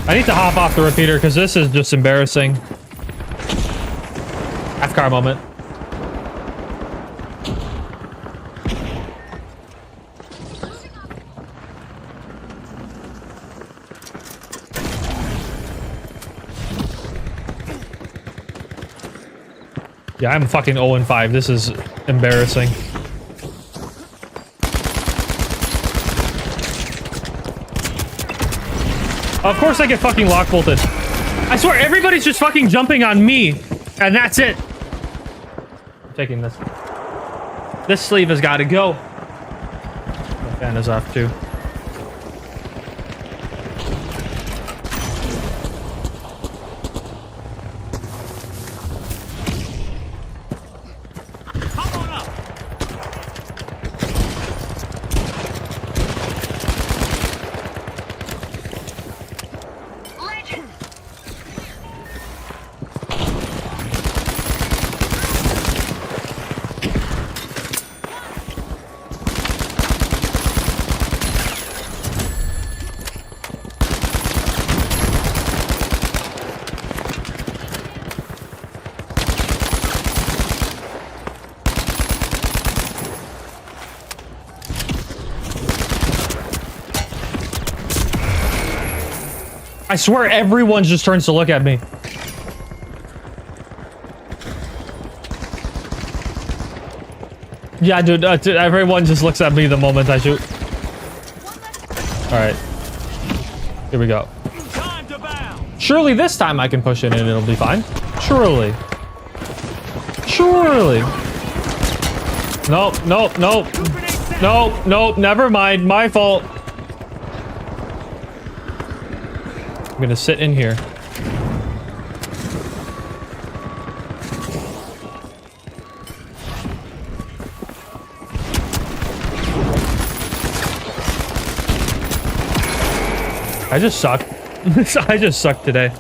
I need to hop off the repeater because this is just embarrassing. Half car moment. Yeah, I'm fucking 0-5. This is embarrassing. Of course I get fucking lock bolted. I swear everybody's just fucking jumping on me, and that's it. I'm taking this. This sleeve has got to go. My fan is off too. Hop on up. Legend. I swear everyone just turns to look at me. Yeah, dude, everyone just looks at me the moment I shoot. Alright. Here we go. Time to bound. Surely this time I can push it and it'll be fine. Surely. Surely. Nope, nope, nope. Nope, nope, never mind. My fault. I'm gonna sit in here. I just suck. I just suck today.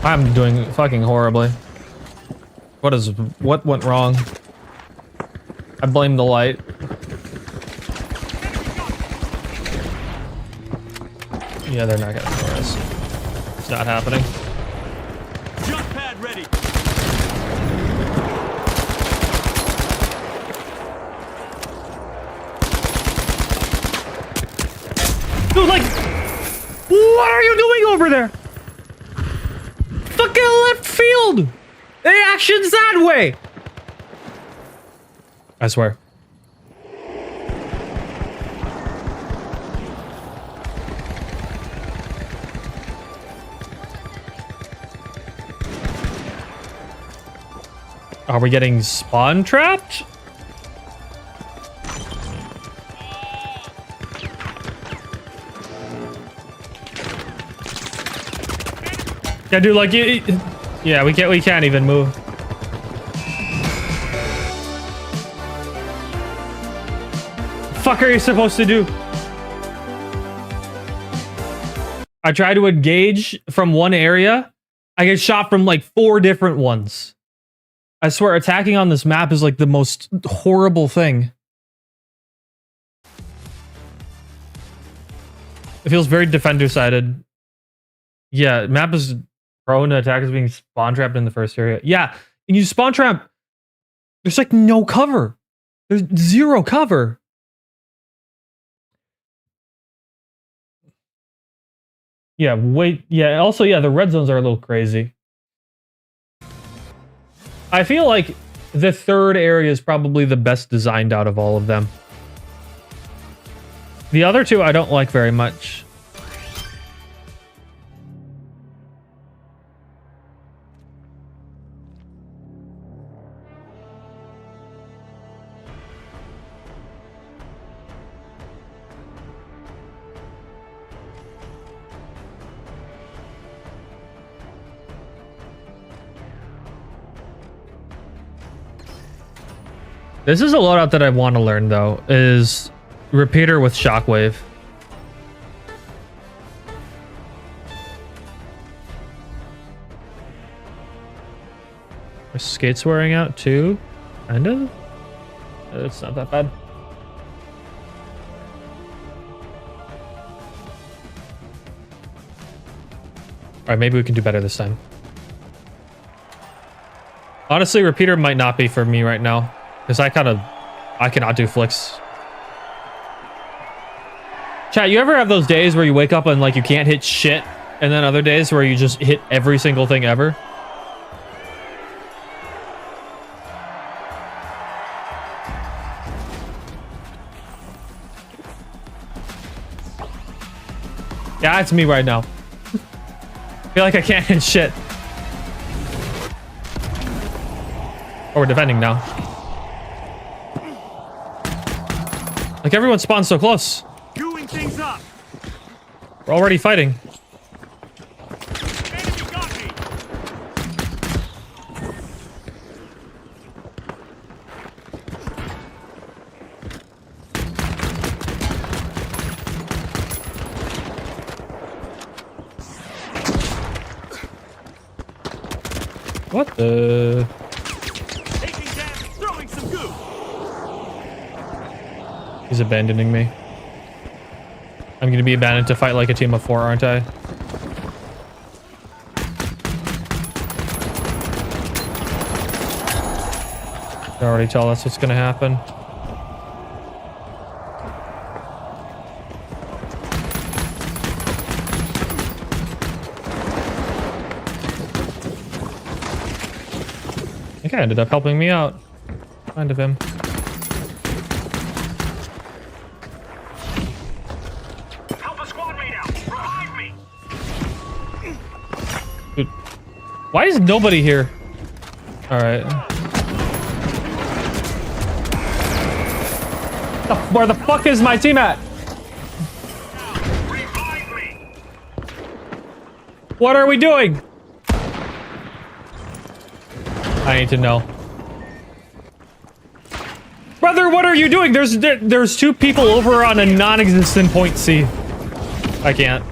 I'm doing fucking horribly. What went wrong? I blame the light. Yeah, they're not gonna ignore us. It's not happening. Jump pad ready. Dude, like, what are you doing over there? Fucking left field! The action's that way! I swear. Are we getting spawn trapped? Yeah, dude, like, yeah, we can't even move. Fuck are you supposed to do? I try to engage from one area, I get shot from like 4 different ones. I swear, attacking on this map is like the most horrible thing. It feels very defender-sided. Yeah, map is prone to attackers being spawn trapped in the first area. Yeah, and you spawn trap, there's like no cover. There's 0 cover. Yeah, wait. Yeah, also, yeah, the red zones are a little crazy. I feel like the 3rd area is probably the best designed out of all of them. The other 2 I don't like very much. This is a loadout that I want to learn, though, is repeater with shockwave. Are skates wearing out, too? Kind of? It's not that bad. Alright, maybe we can do better this time. Honestly, repeater might not be for me right now. Because I cannot do flicks. Chat, you ever have those days where you wake up and like you can't hit shit, and then other days where you just hit every single thing ever? Yeah, it's me right now. I feel like I can't hit shit. Oh, we're defending now. Like, everyone spawns so close. Queuing things up. We're already fighting. Enemy got me. What the? Taking damage, throwing some goo. He's abandoning me. I'm gonna be abandoned to fight like a team of 4, aren't I? I can already tell that's what's gonna happen. I think I ended up helping me out. Kind of him. Dude, why is nobody here? All right. Where the fuck is my team at? What are we doing? I need to know. Brother, what are you doing? There's 2 people over on a non-existent point C. I can't.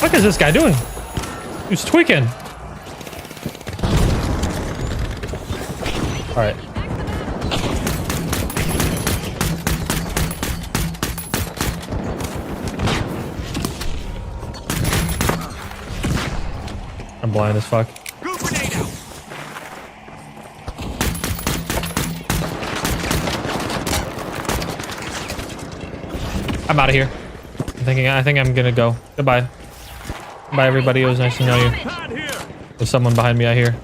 What is this guy doing? He's tweaking. All right. I'm blind as fuck. Goo grenade out. I'm out of here. I think I'm gonna go. Goodbye. Bye, everybody. It was nice to know you. Pad here. There's someone behind me, I hear.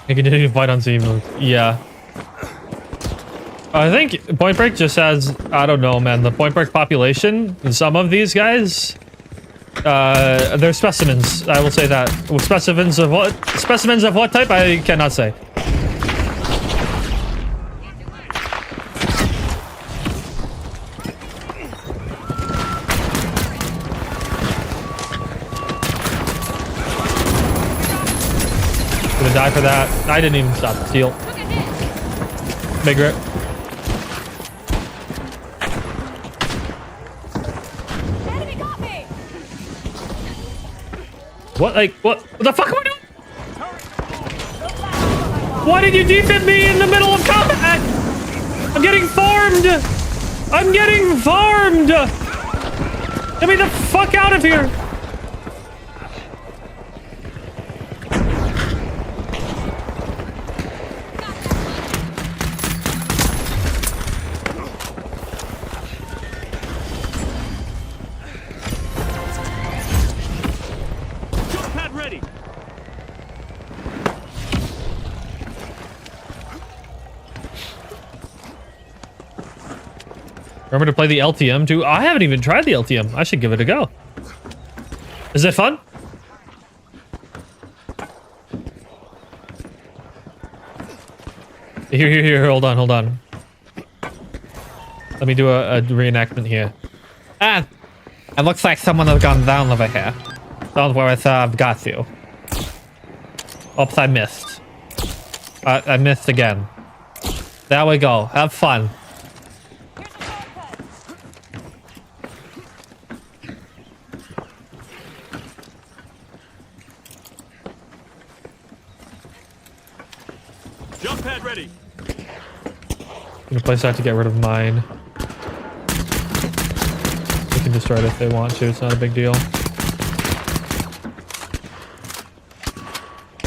I continue to fight on Steam. Yeah. I think Point Break just has, I don't know, man, the Point Break population, some of these guys, they're specimens. I will say that. Specimens of what? Specimens of what type? I cannot say. die for that. I didn't even stop the steal. Took a hit. Big rip. Enemy got me. What? Like, what the fuck am I doing? Why did you defib me in the middle of combat? I'm getting farmed. I'm getting farmed. Get me the fuck out of here. Jump pad ready. Remember to play the LTM too? I haven't even tried the LTM. I should give it a go. Is it fun? Here. Hold on. Let me do a reenactment here. Ah, it looks like someone has gone down over here. Don't worry, sir. I've got you. Oops, I missed. I missed again. There we go. Have fun. Jump pad ready. I'm gonna place that to get rid of mine. They can destroy it if they want to. It's not a big deal.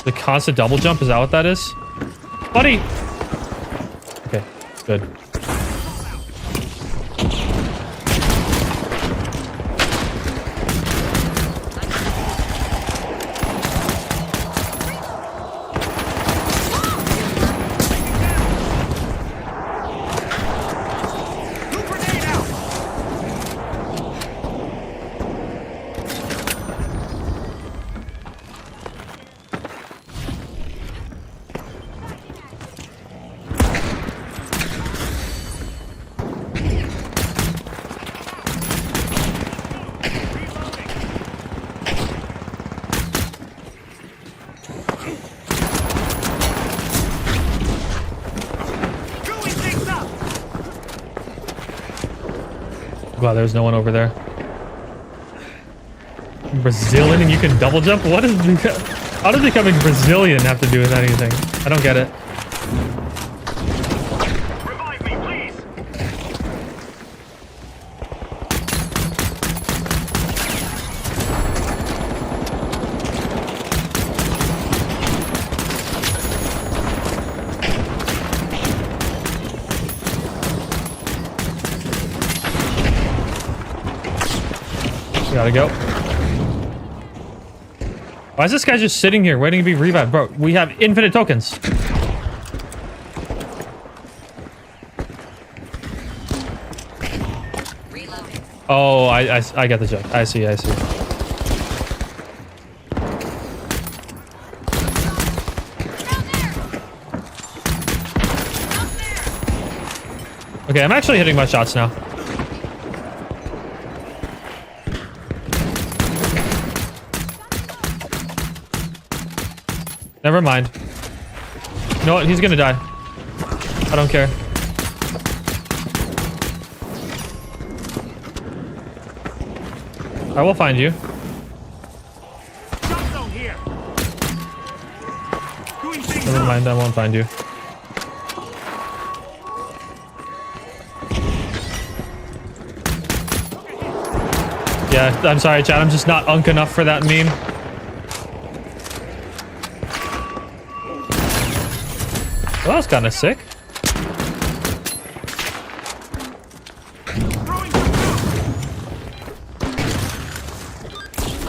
The constant double jump, is that what that is? Buddy! Okay, good. New grenade out. Screwing things up. Wow, there's no one over there. Brazilian and you can double jump? What is... How does becoming Brazilian have to do with anything? I don't get it. Revive me, please. Gotta go. Why is this guy just sitting here waiting to be revived? Bro, we have infinite tokens. Reloading. Oh, I get the joke. I see. Okay, I'm actually hitting my shots now. Never mind. You know what? He's gonna die. I don't care. I will find you. Jump zone here. Screwing things Never up. mind, I won't find you. Yeah, I'm sorry, Chad. I'm just not unk enough for that meme. Well, that's kind of sick. Throwing some goo.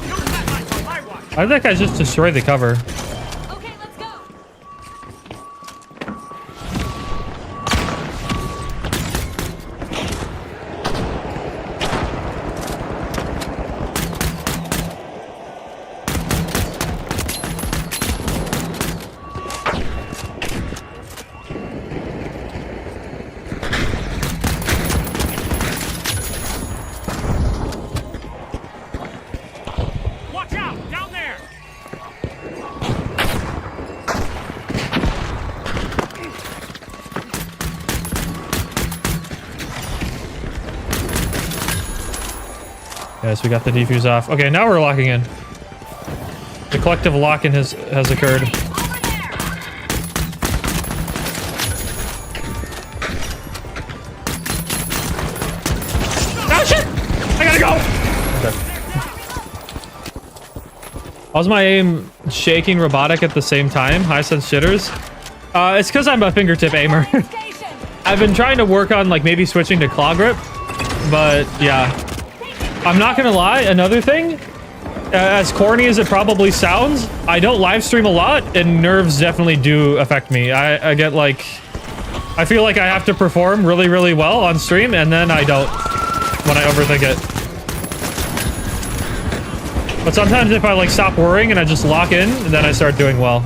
Use that knife on my watch. Why did that guy just destroy the cover? Okay, let's go. Watch out, down there. Yes, we got the defuse off. Okay, now we're locking in. The collective lock-in has occurred. Over there. Oh shit! I gotta go! Okay. How's my aim shaking robotic at the same time? High sense jitters? It's because I'm a fingertip aimer. Station. I've been trying to work on like maybe switching to claw grip, but yeah. I'm not gonna lie, another thing, as corny as it probably sounds, I don't live stream a lot, and nerves definitely do affect me. I get like, I feel like I have to perform really, really well on stream, and then I don't when I overthink it. But sometimes if I like stop worrying and I just lock in, then I start doing well.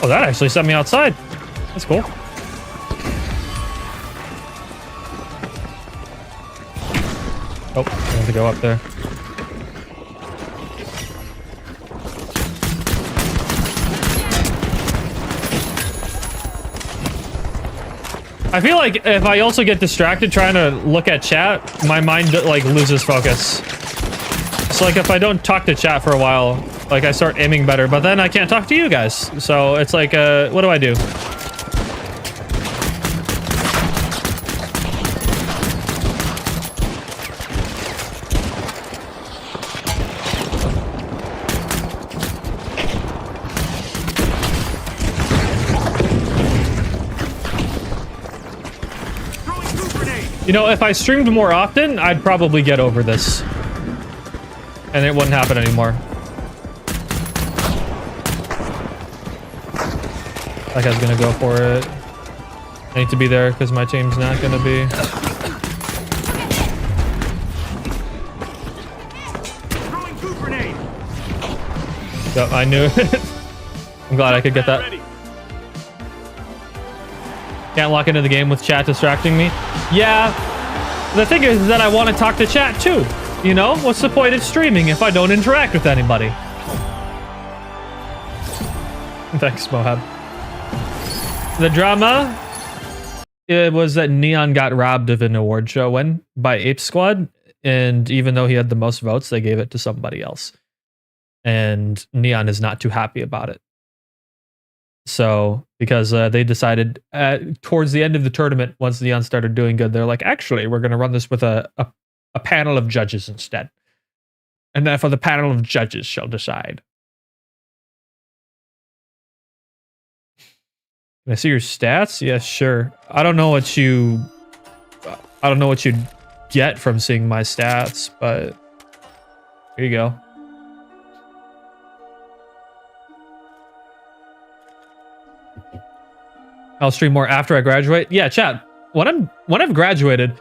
Oh, that actually sent me outside. That's cool. Oh, I have to go up there. I feel like if I also get distracted trying to look at chat, my mind like loses focus. So like if I don't talk to chat for a while, like I start aiming better, but then I can't talk to you guys. So it's like, what do I do? Throwing two grenades. You know, if I streamed more often, I'd probably get over this. And it wouldn't happen anymore. That guy's gonna go for it. I need to be there because my team's not gonna be. Throwing two grenades. Yep, I knew it. I'm glad I could get that. Ready. Can't lock into the game with chat distracting me. Yeah, the thing is that I want to talk to chat too. You know, what's the point of streaming if I don't interact with anybody? Thanks, Mohab. The drama, it was that Neon got robbed of an award show win by Ape Squad, and even though he had the most votes, they gave it to somebody else. And Neon is not too happy about it. So, because they decided towards the end of the tournament, once Neon started doing good, they're like, actually, we're going to run this with a panel of judges instead. And therefore, the panel of judges shall decide. Can I see your stats? Yeah, sure. I don't know what you get from seeing my stats, but here you go. I'll stream more after I graduate. Yeah, chat. When I've graduated,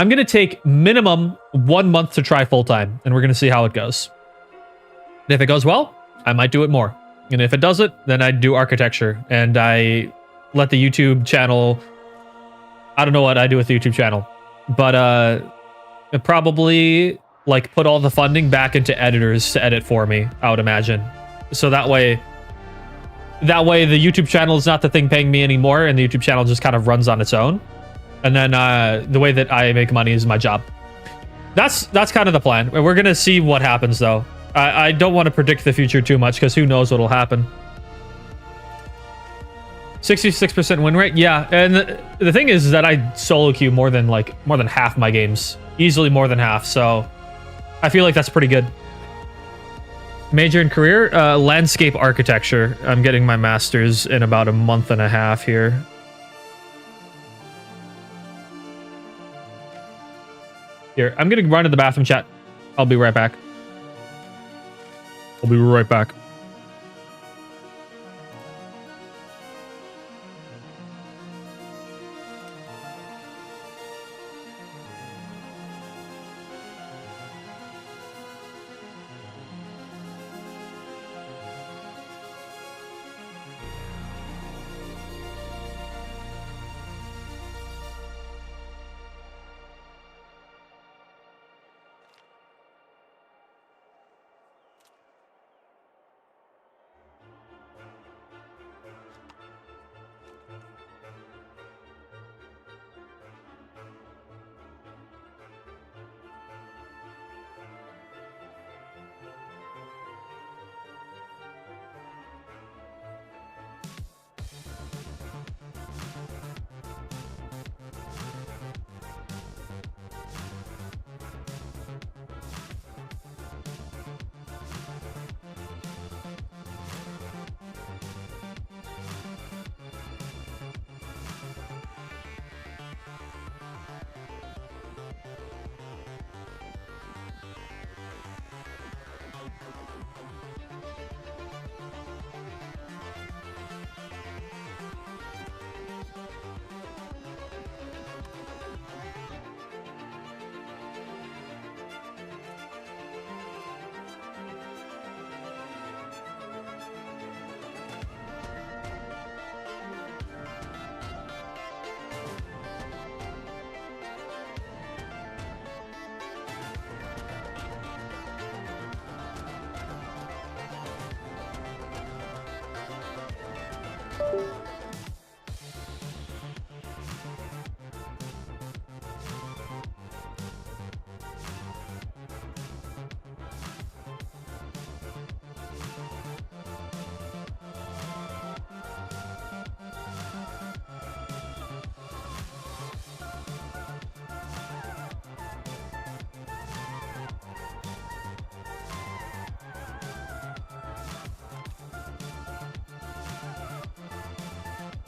I'm gonna take minimum 1 month to try full time, and we're gonna see how it goes. And if it goes well, I might do it more. And if it doesn't, then I do architecture, and I let the YouTube channel. I don't know what I do with the YouTube channel, but it probably like put all the funding back into editors to edit for me. I would imagine, so that way the YouTube channel is not the thing paying me anymore, and the YouTube channel just kind of runs on its own. And then the way that I make money is my job. That's kind of the plan. We're gonna see what happens though. I don't want to predict the future too much because who knows what'll happen. 66% win rate, yeah. And the thing is that I solo queue more than half my games, easily more than half. So I feel like that's pretty good. Major in career, landscape architecture. I'm getting my master's in about a month and a half here. Here, I'm gonna run to the bathroom, chat. I'll be right back. I'll be right back.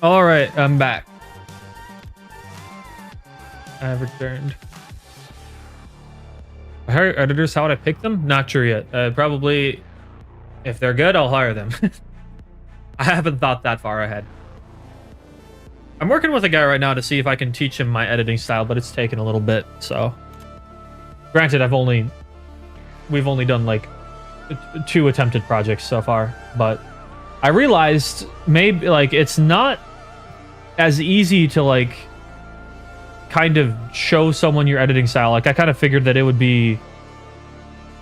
All right, I'm back. I have returned. Hire editors, how would I pick them? Not sure yet. Probably, if they're good, I'll hire them. I haven't thought that far ahead. I'm working with a guy right now to see if I can teach him my editing style, but it's taken a little bit, so. Granted, we've only done like 2 attempted projects so far, but I realized maybe like it's not as easy to like kind of show someone your editing style. Like I kind of figured that it would be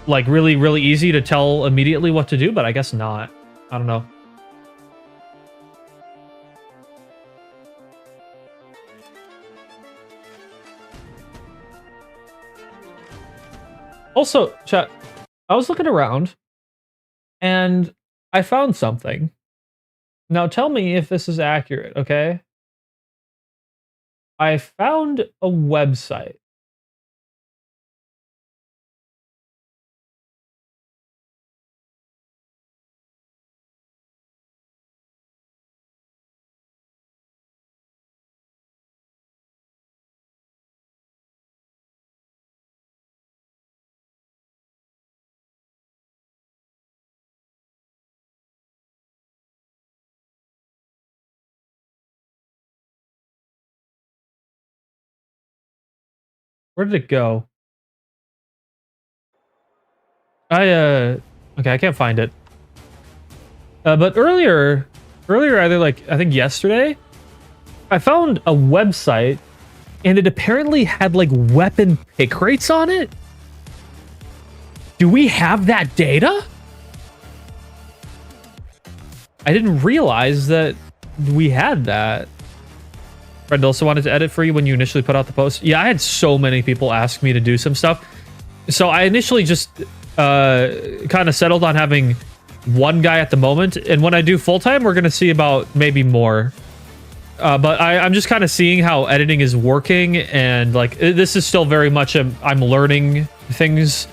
like really, really easy to tell immediately what to do, but I guess not. I don't know. Also, chat, I was looking around and I found something. Now tell me if this is accurate, okay? I found a website. Where did it go? Okay, I can't find it. But earlier, either like I think yesterday, I found a website, and it apparently had like weapon pick rates on it. Do we have that data? I didn't realize that we had that. Fred also wanted to edit for you when you initially put out the post. Yeah, I had so many people ask me to do some stuff. So I initially just kind of settled on having one guy at the moment. And when I do full-time, we're going to see about maybe more. But I'm just kind of seeing how editing is working. And like, this is still very much, I'm learning things.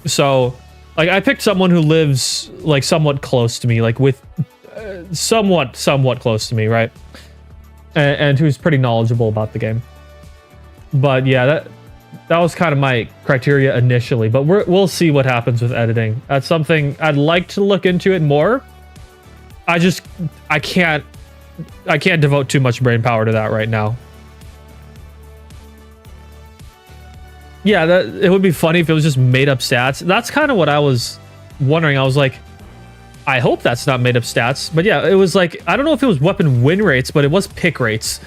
So like I picked someone who lives like somewhat close to me, like with somewhat close to me, right? And who's pretty knowledgeable about the game. But yeah, that was kind of my criteria initially, but we'll see what happens with editing. That's something I'd like to look into it more. I can't devote too much brain power to that right now. Yeah, it would be funny if it was just made up stats. That's kind of what I was wondering. I was like, I hope that's not made up stats. But yeah, it was like, I don't know if it was weapon win rates, but it was pick rates.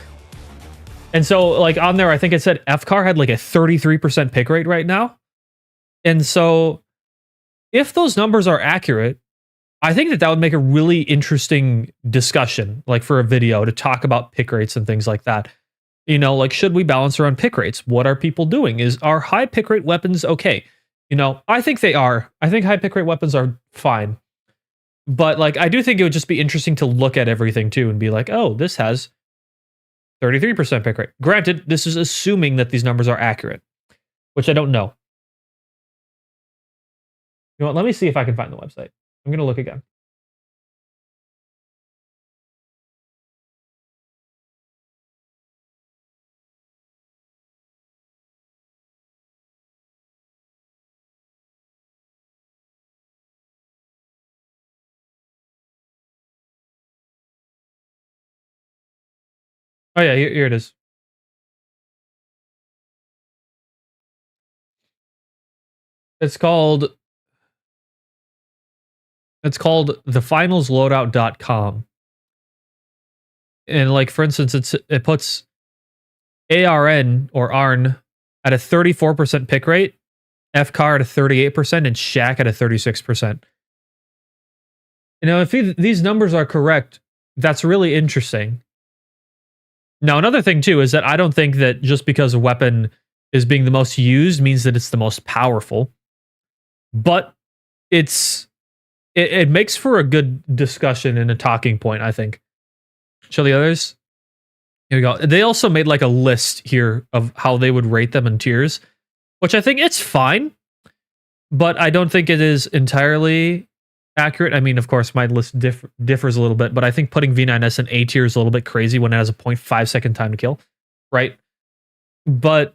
And so like on there, I think it said FCAR had like a 33% pick rate right now. And so if those numbers are accurate, I think that would make a really interesting discussion, like for a video to talk about pick rates and things like that. You know, like, should we balance around pick rates? What are people doing? Are high pick rate weapons okay? You know, I think they are. I think high pick rate weapons are fine. But like, I do think it would just be interesting to look at everything too and be like, oh, this has 33% pick rate. Granted, this is assuming that these numbers are accurate, which I don't know. You know what? Let me see if I can find the website. I'm going to look again. Oh yeah, here it is. It's called thefinalsloadout.com. And like, for instance, it puts ARN or ARN at a 34% pick rate, FCAR at a 38%, and Shack at a 36%. You know, if these numbers are correct, that's really interesting. Now, another thing too is that I don't think that just because a weapon is being the most used means that it's the most powerful. But it makes for a good discussion and a talking point, I think. Show the others. Here we go. They also made like a list here of how they would rate them in tiers, which I think it's fine, but I don't think it is entirely accurate. I mean, of course, my list differs a little bit, but I think putting V9S in A tier is a little bit crazy when it has a 0.5 second time to kill, right? But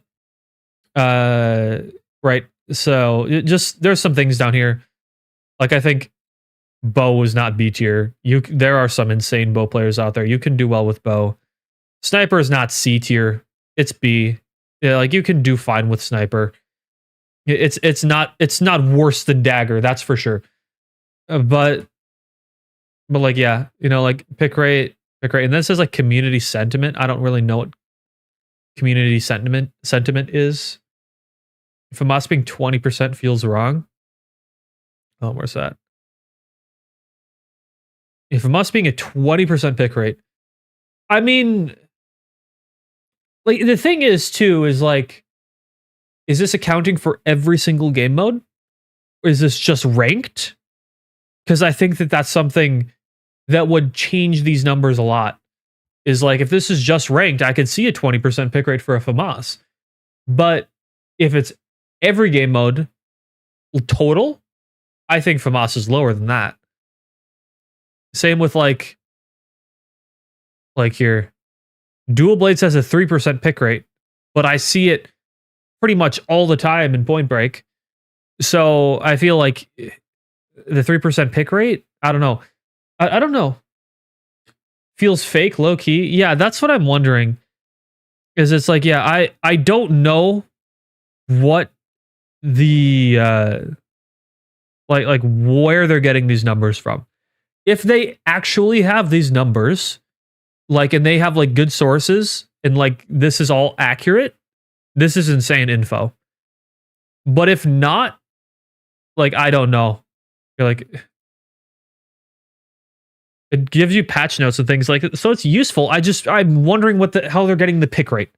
right. So just there's some things down here. Like I think bow is not B tier. There are some insane bow players out there. You can do well with bow. Sniper is not C tier. It's B. Yeah, like you can do fine with sniper. It's not worse than dagger, that's for sure. But like yeah, you know, like pick rate, and then it says like community sentiment. I don't really know what community sentiment is. If I'm being 20% feels wrong. Oh, where's that? If I'm being a 20% pick rate, I mean, like the thing is too is like, is this accounting for every single game mode? Or is this just ranked? Because I think that that's something that would change these numbers a lot. Is like if this is just ranked, I could see a 20% pick rate for a FAMAS. But if it's every game mode total, I think FAMAS is lower than that. Same with like here, Dual Blades has a 3% pick rate, but I see it pretty much all the time in Point Break. So I feel like the 3% pick rate, I don't know. I don't know. Feels fake, low key. Yeah, that's what I'm wondering. Is it's like, yeah, I don't know what the like where they're getting these numbers from. If they actually have these numbers, like, and they have like good sources, and like this is all accurate, this is insane info. But if not, like I don't know. You're like, it gives you patch notes and things like that, so it's useful. I'm wondering how they're getting the pick rate,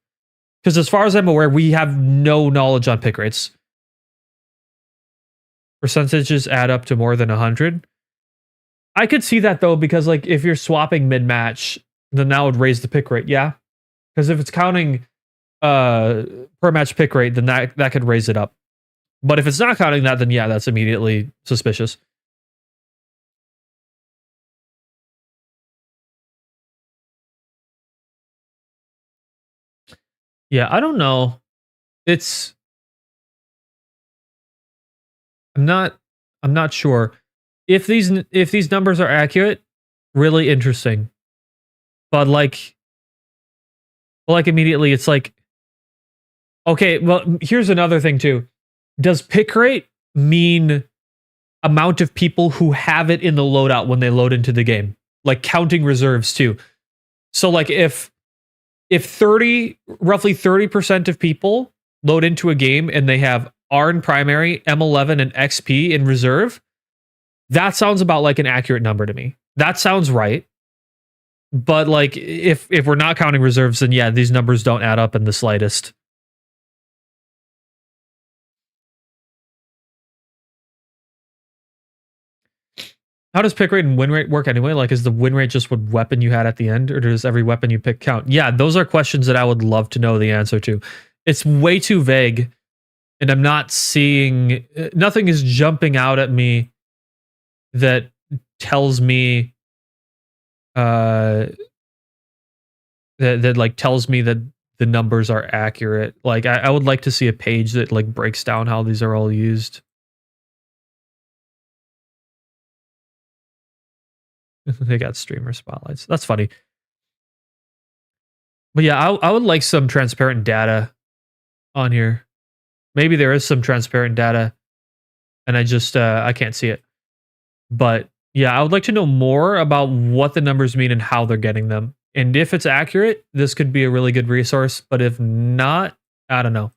because as far as I'm aware, we have no knowledge on pick rates. Percentages add up to more than 100. I could see that though, because like if you're swapping mid match, then that would raise the pick rate. Yeah, because if it's counting per match pick rate, then that could raise it up. But if it's not counting that, then yeah, that's immediately suspicious. Yeah, I don't know. I'm not sure if these numbers are accurate. Really interesting, but like immediately it's like, okay, well here's another thing too. Does pick rate mean amount of people who have it in the loadout when they load into the game, like counting reserves too? So like if roughly 30% of people load into a game and they have R in primary, M11 and XP in reserve, that sounds about like an accurate number to me. That sounds right. But like if we're not counting reserves, then yeah, these numbers don't add up in the slightest. How does pick rate and win rate work anyway? Like, is the win rate just what weapon you had at the end, or does every weapon you pick count? Yeah, those are questions that I would love to know the answer to. It's way too vague, and I'm not seeing, nothing is jumping out at me that tells me that like tells me that the numbers are accurate. Like I would like to see a page that like breaks down how these are all used. They got streamer spotlights. That's funny. But yeah, I would like some transparent data on here. Maybe there is some transparent data and I just I can't see it. But yeah, I would like to know more about what the numbers mean and how they're getting them. And if it's accurate, this could be a really good resource. But if not, I don't know.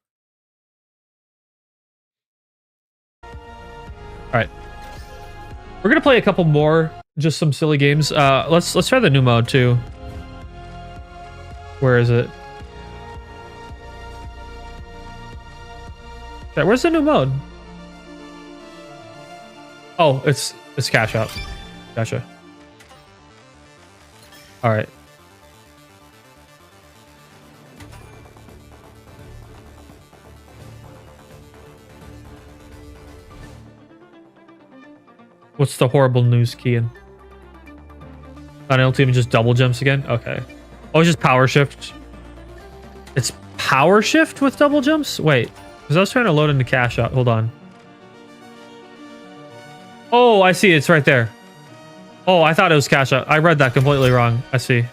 All right. We're gonna play a couple more, just some silly games. Let's try the new mode too. Where is it? Okay, where's the new mode? Oh, it's cash out. Gotcha. All right. What's the horrible news, Kian? I don't even just double jumps again? Okay. Oh, it's just power shift. It's power shift with double jumps? Wait, because I was trying to load into cash out. Hold on. Oh, I see. It's right there. Oh, I thought it was cash out. I read that completely wrong. I see.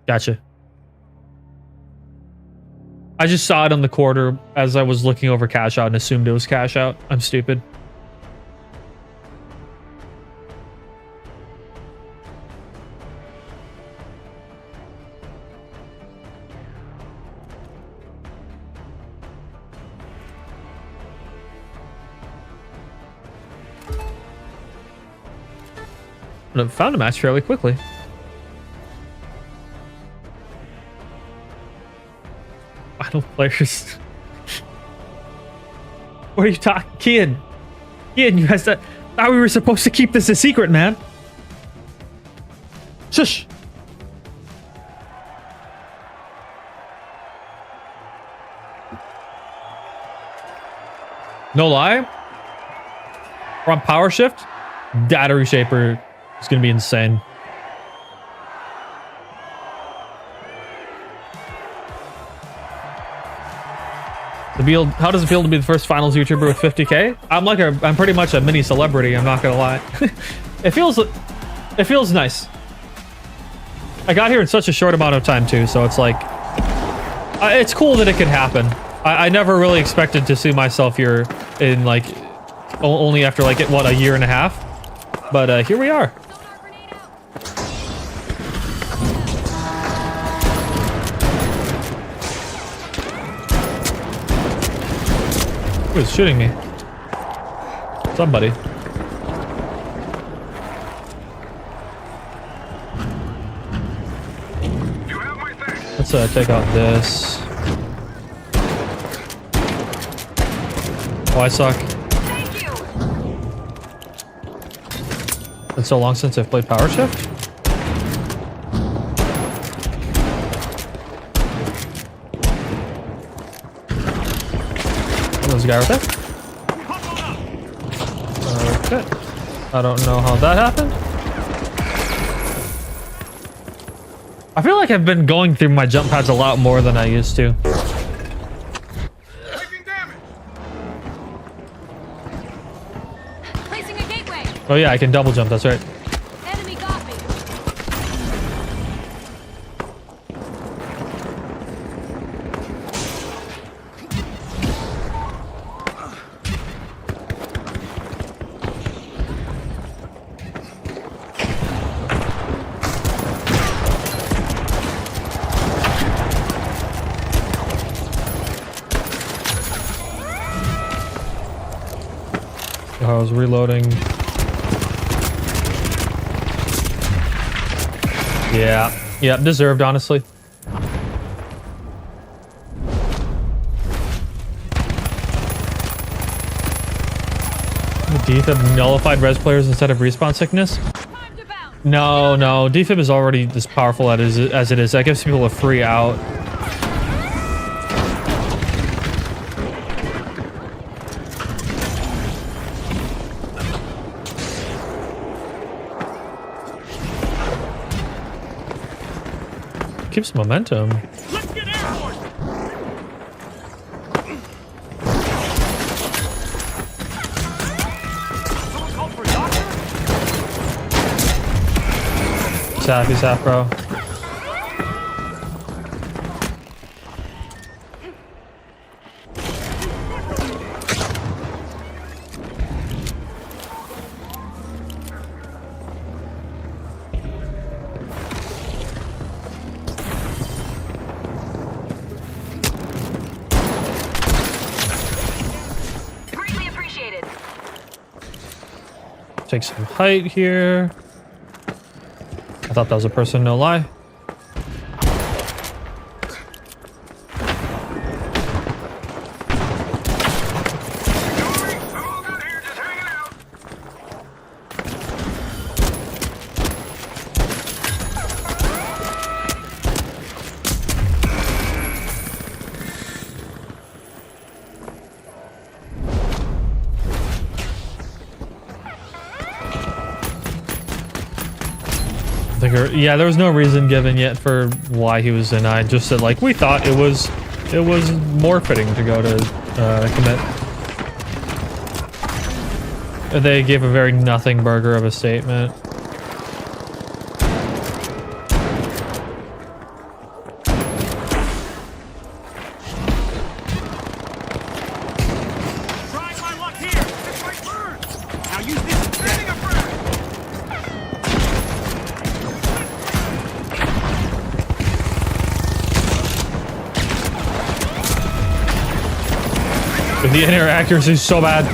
Gotcha. I just saw it on the quarter as I was looking over cash out and assumed it was cash out. I'm stupid. I found a match fairly quickly. Final players. What are you talking? Kian, you guys thought we were supposed to keep this a secret, man. Shush. No lie. We're on power shift. Data reshaper is going to be insane. How does it feel to be the first finals YouTuber with 50K? I'm pretty much a mini celebrity. I'm not gonna lie. It feels nice. I got here in such a short amount of time too, so it's like, it's cool that it can happen. I never really expected to see myself here in like, only after like, what, a year and a half? But here we are. Who's shooting me? Somebody. Let's take out this. Oh, I suck. Thank you. It's so long since I've played Power Shift. There's a guy right there. Okay. I don't know how that happened. I feel like I've been going through my jump pads a lot more than I used to. Placing a gateway. Oh yeah, I can double jump, that's right. Enemy got me. I was reloading. Yeah, deserved, honestly. Defib nullified res players instead of respawn sickness? No, defib is already as powerful as it is. That gives people a free out. Keeps momentum. Let's get airborne. Someone called for a doctor? He's half, bro. Greatly appreciated. Take some height here. I thought that was a person, no lie. Yeah, there was no reason given yet for why he was denied. Just that, like, we thought it was more fitting to go to commit. They gave a very nothing burger of a statement. Trying my luck here. It's my turn. Now use this instead. The inner accuracy is so bad.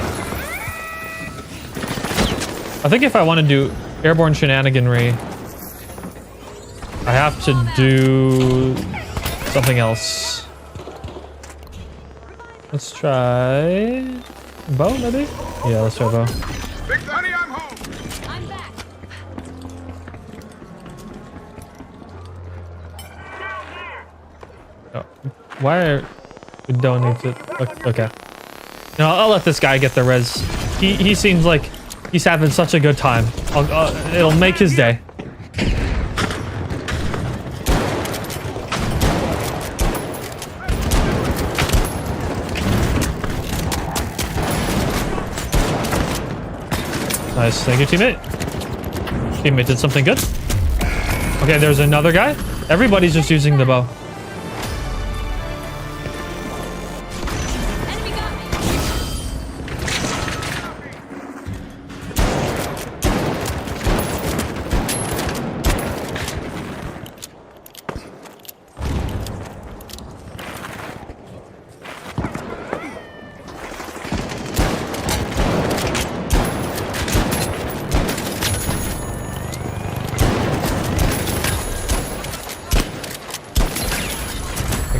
I think if I want to do airborne shenaniganry, I have to do something else. Let's try bow, maybe? Yeah, let's try bow. Big Daddy, I'm home. I'm back. Oh, why are we don't need to? Okay. No, I'll let this guy get the res. He seems like he's having such a good time. It'll make his day. Nice, thank you, teammate. Teammate did something good. Okay, there's another guy. Everybody's just using the bow. Enemy got me.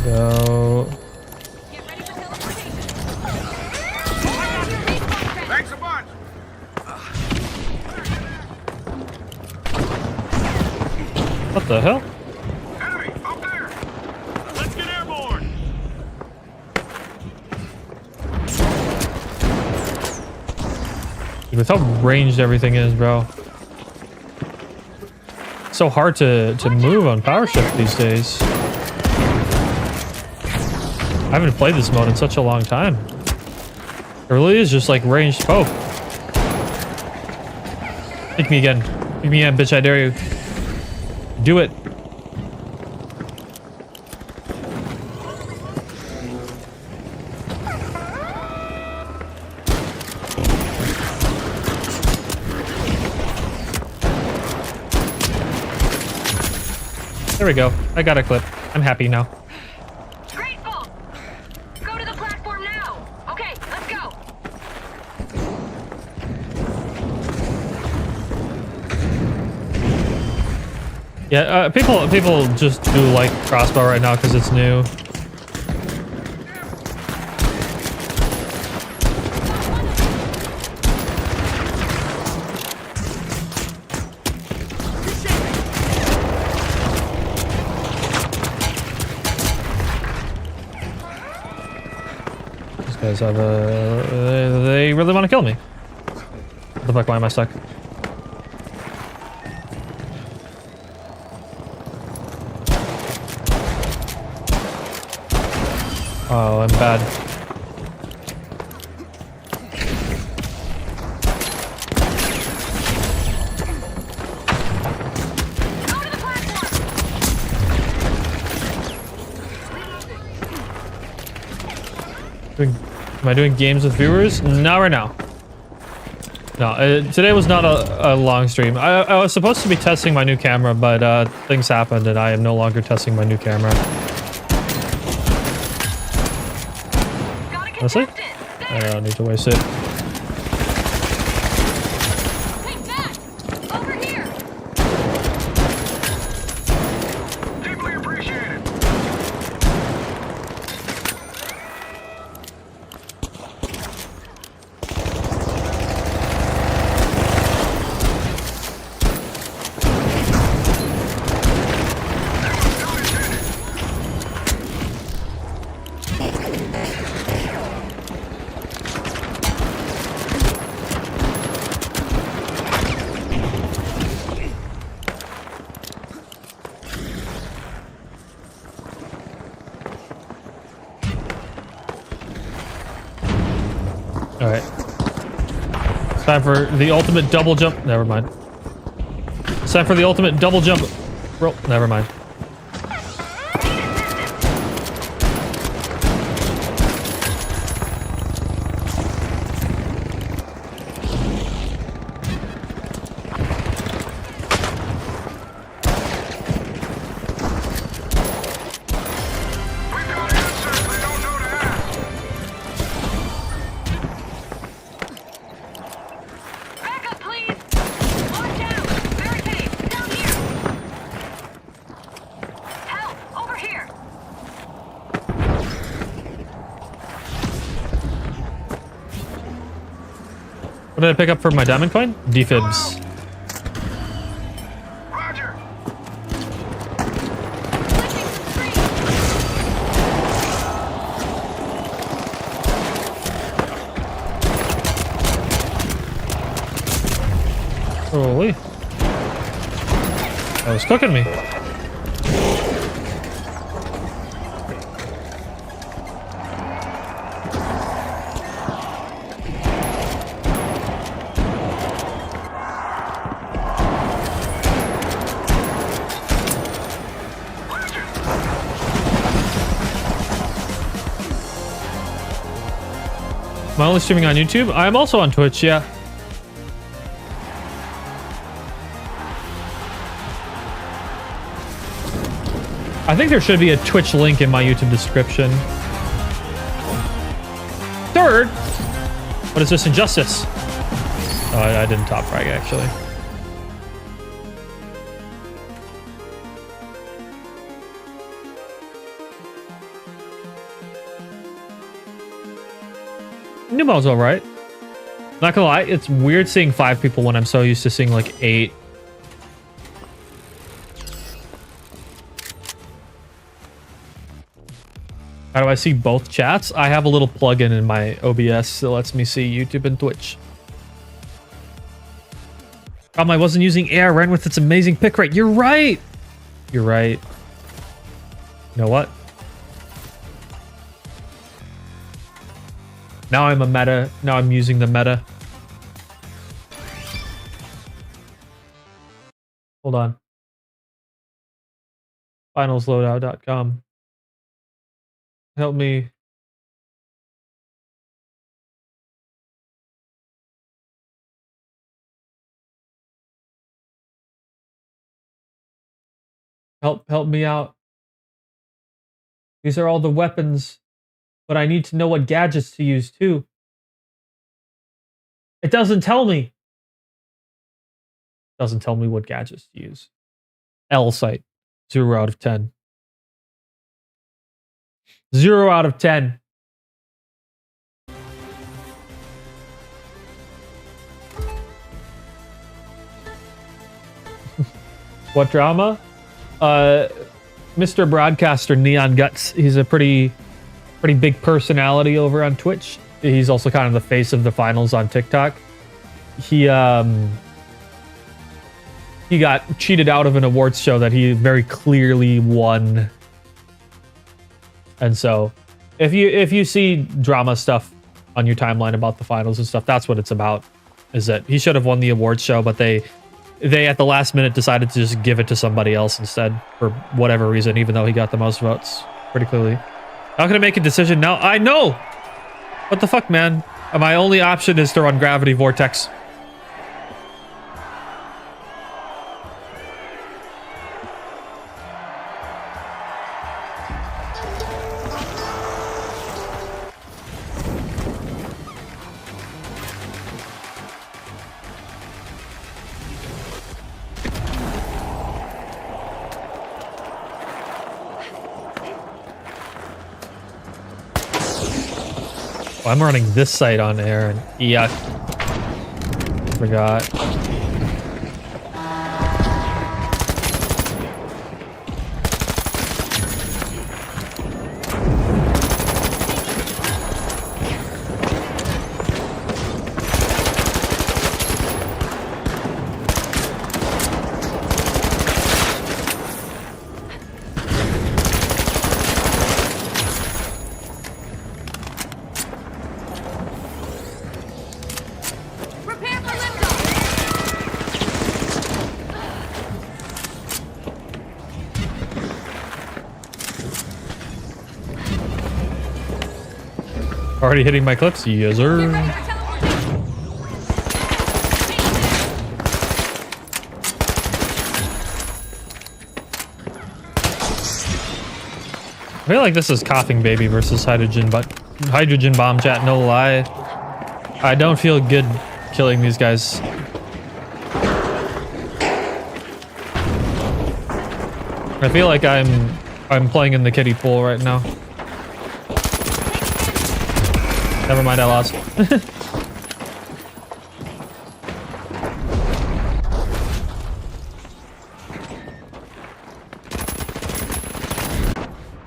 Go. Get ready for teleportation. Thanks a bunch. What the hell? Enemy, up there. Let's get airborne. Dude, with how ranged everything is, bro. It's so hard to move on power shift these days. I haven't played this mode in such a long time. It really is just like ranged bow. Pick me again. Pick me again, bitch, I dare you. Do it. There we go. I got a clip. I'm happy now. Grateful. Go to the platform now. Okay, let's go. Yeah, people just do like crossbow right now because it's new. These guys have a... They really want to kill me. What the fuck, why am I stuck? Oh, I'm bad. Go to the platform. Am I doing games with viewers? Not right now. No, today was not a long stream. I was supposed to be testing my new camera, but things happened and I am no longer testing my new camera. Gotta get Honestly? tested. I There. don't need to waste it. Take that. Over here. Deeply appreciated. Time for the ultimate double jump. Never mind. It's time for the ultimate double jump. Roll. Never mind. We got answers they don't know to ask. Back up, please. Watch out. Barricade. Down here. Help. Over here. What did I pick up for my diamond coin? Defibs. Roger. Switching to screen. Holy. That was cooking me. Am I only streaming on YouTube? I'm also on Twitch, yeah. I think there should be a Twitch link in my YouTube description. Third, what is this, Injustice? Oh, I didn't top frag actually. Numo's alright. Not gonna lie, it's weird seeing 5 people when I'm so used to seeing like 8. How do I see both chats? I have a little plugin in my OBS that lets me see YouTube and Twitch. Problem, I wasn't using ARN with its amazing pick rate. You're right! You're right. You know what? Now I'm a meta. Now I'm using the meta. Hold on. Finalsloadout.com. Help me. Help me out. These are all the weapons, but I need to know what gadgets to use too. It doesn't tell me. Doesn't tell me what gadgets to use. L site. 0 out of 10. 0 out of 10. What drama? Mr. Broadcaster Neon Guts. He's a pretty big personality over on Twitch. He's also kind of the face of the finals on TikTok. He got cheated out of an awards show that he very clearly won. And so if you see drama stuff on your timeline about the finals and stuff, that's what it's about. Is that he should have won the awards show, but they at the last minute decided to just give it to somebody else instead for whatever reason, even though he got the most votes pretty clearly. How can I make a decision now? I know! What the fuck, man? My only option is to run Gravity Vortex. I'm running this site on air and yeah, forgot. Repair Already hitting my clips? Yes, sir. Get ready for teleportation. I feel like this is coughing baby versus hydrogen, but hydrogen bomb chat, no lie. I don't feel good killing these guys. I feel like I'm playing in the kiddie pool right now. Never mind, I lost.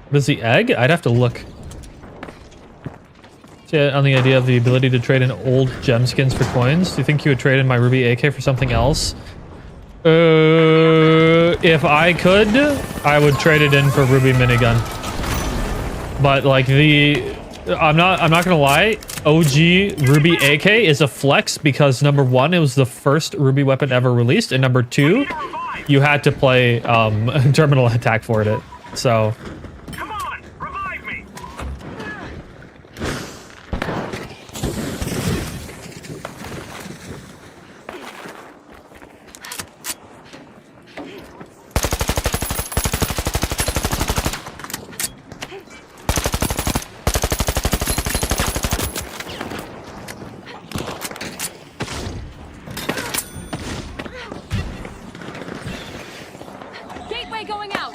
What is the egg? I'd have to look. On the idea of the ability to trade in old gem skins for coins, do you think you would trade in my Ruby AK for something else? If I could, I would trade it in for Ruby minigun. But like I'm not gonna lie, OG Ruby AK is a flex because number one, it was the first Ruby weapon ever released, and number two, you had to play terminal attack for it. So. Come on, revive me. Gateway going out.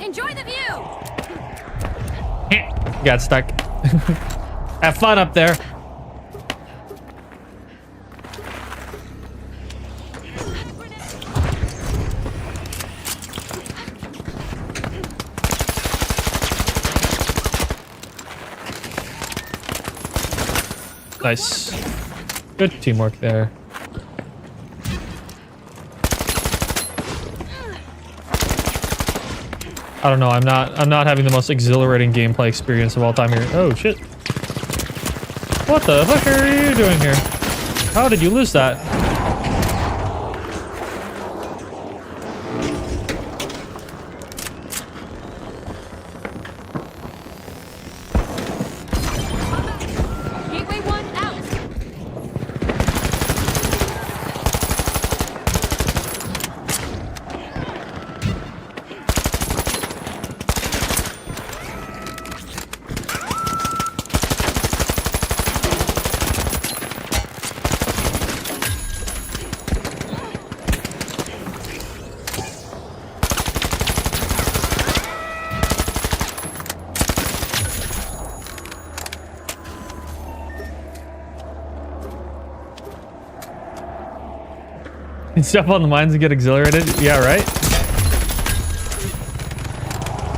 Enjoy the view. Got stuck. Have fun up there. Nice. Good teamwork there. I don't know. I'm not having the most exhilarating gameplay experience of all time here. Oh shit! What the fuck are you doing here? How did you lose that? Gateway 1 out. You step on the mines and get exhilarated? Yeah, right?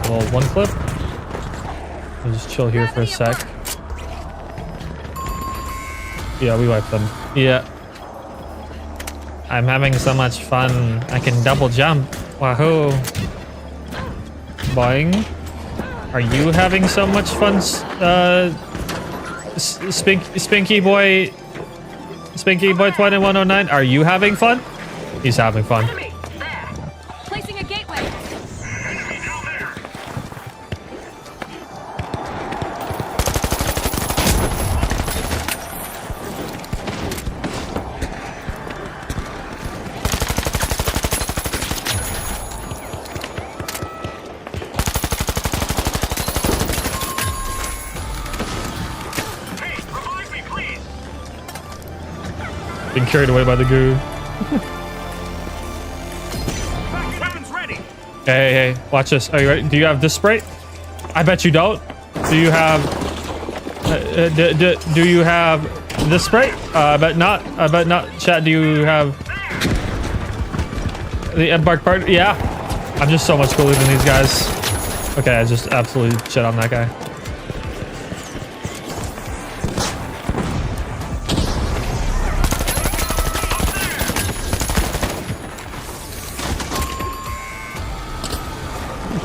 Well, one clip. I'll just chill here for a sec. Yeah, we wiped them. Yeah. I'm having so much fun. I can double jump. Wahoo. Boing. Are you having so much fun, Spinky Boy 2109? Are you having fun? He's having fun. Enemy! There! Placing a gateway. Now there! Hey, revive me, please! Being carried away by the goo. Weapons ready! Hey, watch this. Are you ready? Do you have this spray? I bet you don't. Do you have... do you have this spray? I bet not. I bet not. Chat, do you have... the Embark part? Yeah. I'm just so much cooler than these guys. Okay, I just absolutely shit on that guy.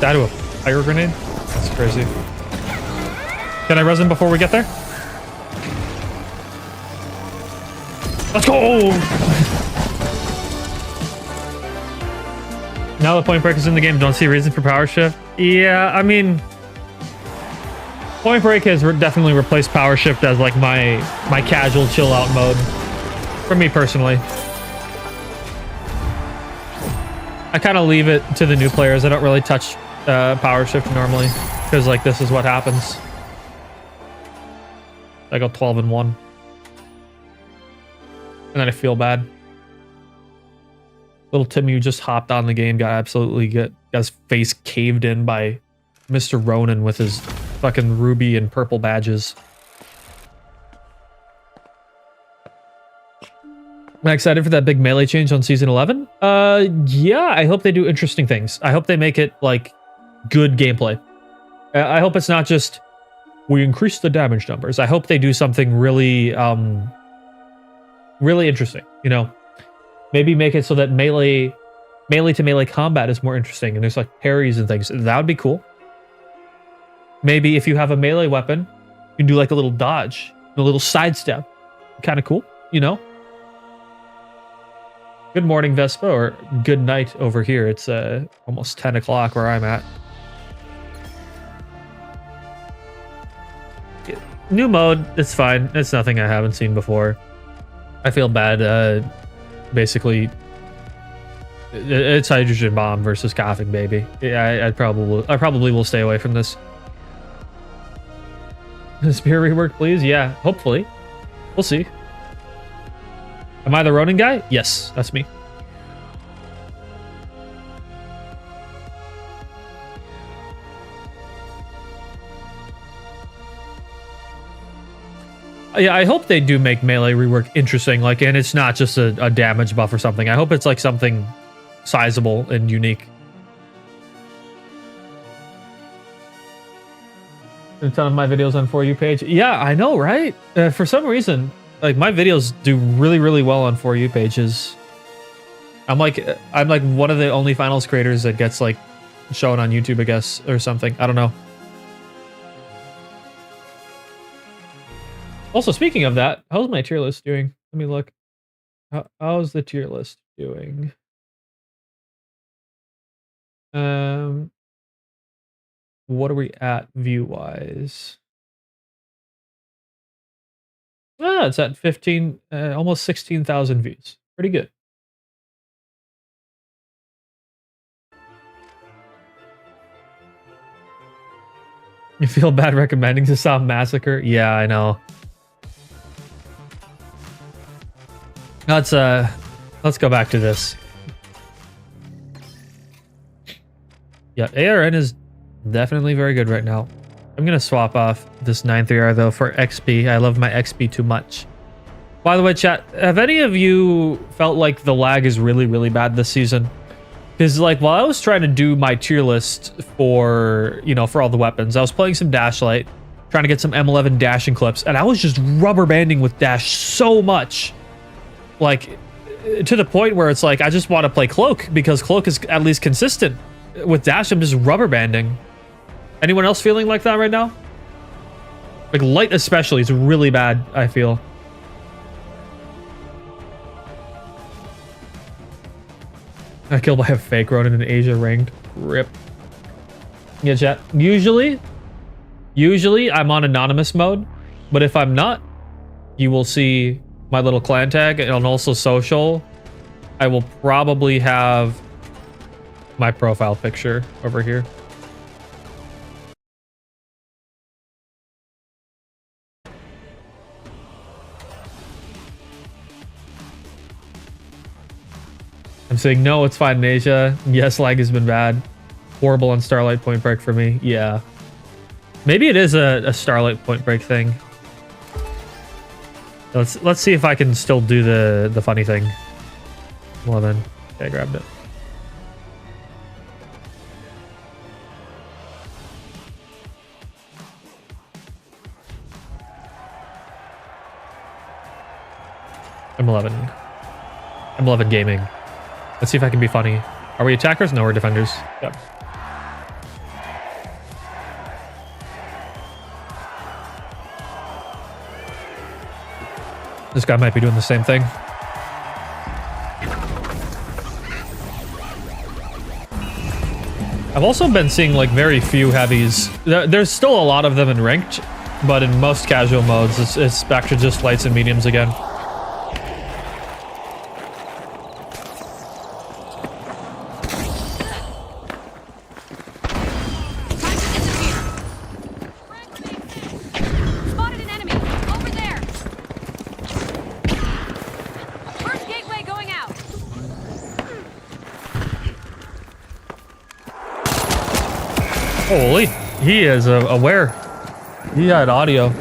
Died to a fire grenade? That's crazy. Can I res him before we get there? Let's go! Now the Point Break is in the game. Don't see a reason for power shift. Yeah, I mean, Point Break has definitely replaced Power Shift as like my casual chill out mode for me personally. I kind of leave it to the new players. I don't really touch Power Shift normally because like this is what happens. I go 12-1, and then I feel bad. Little Timmy who just hopped on the game got his face caved in by Mr. Ronan with his fucking ruby and purple badges. Am I excited for that big melee change on season 11? Yeah, I hope they do interesting things. I hope they make it like good gameplay. I hope it's not just we increase the damage numbers. I hope they do something really, really interesting. You know, maybe make it so that melee to melee combat is more interesting and there's like parries and things. That would be cool. Maybe if you have a melee weapon, you can do like a little dodge, a little sidestep. Kind of cool, you know? Good morning, Vespa, or good night over here. It's almost 10 o'clock where I'm at. New mode, it's fine. It's nothing I haven't seen before. I feel bad, basically. It's Hydrogen Bomb versus Coughing Baby. Yeah, I probably will stay away from this. Spear rework, please? Yeah, hopefully. We'll see. Am I the Ronin guy? Yes, that's me. Yeah, I hope they do make melee rework interesting, like, and it's not just a damage buff or something. I hope it's like something sizable and unique. A ton of my videos on For You page. Yeah, I know, right? For some reason, like my videos do really, really well on For You pages. I'm like one of the only finals creators that gets like shown on YouTube, I guess, or something. I don't know. Also, speaking of that, how's my tier list doing? Let me look. How's the tier list doing? What are we at view-wise? Ah, it's at 15, almost 16,000 views. Pretty good. You feel bad recommending the Sound Massacre? Yeah, I know. Let's go back to this. Yeah, ARN is definitely very good right now. I'm gonna swap off this 9.3R though for XP. I love my XP too much. By the way, chat, have any of you felt like the lag is really, really bad this season? Because like while I was trying to do my tier list for, you know, for all the weapons, I was playing some Dashlight, trying to get some M11 dashing clips, and I was just rubber banding with Dash so much. Like, to the point where it's like, I just want to play Cloak, because Cloak is at least consistent. With Dash, I'm just rubber banding. Anyone else feeling like that right now? Like, Light especially is really bad, I feel. I killed by a fake Ronin in Asia ranked. RIP. Yeah, chat. Usually I'm on anonymous mode, but if I'm not, you will see my little clan tag, and also social. I will probably have my profile picture over here. I'm saying no, it's fine in Asia. Yes, lag has been bad. Horrible on Starlight Point Break for me. Yeah. Maybe it is a Starlight Point Break thing. Let's see if I can still do the funny thing. Well then, okay, I grabbed it. M11 gaming. Let's see if I can be funny. Are we attackers? No, we're defenders. Yep. This guy might be doing the same thing. I've also been seeing like very few heavies. There's still a lot of them in ranked, but in most casual modes, it's back to just lights and mediums again. Spotted an enemy. Over there. First gateway going out. Holy, he is aware. He had audio.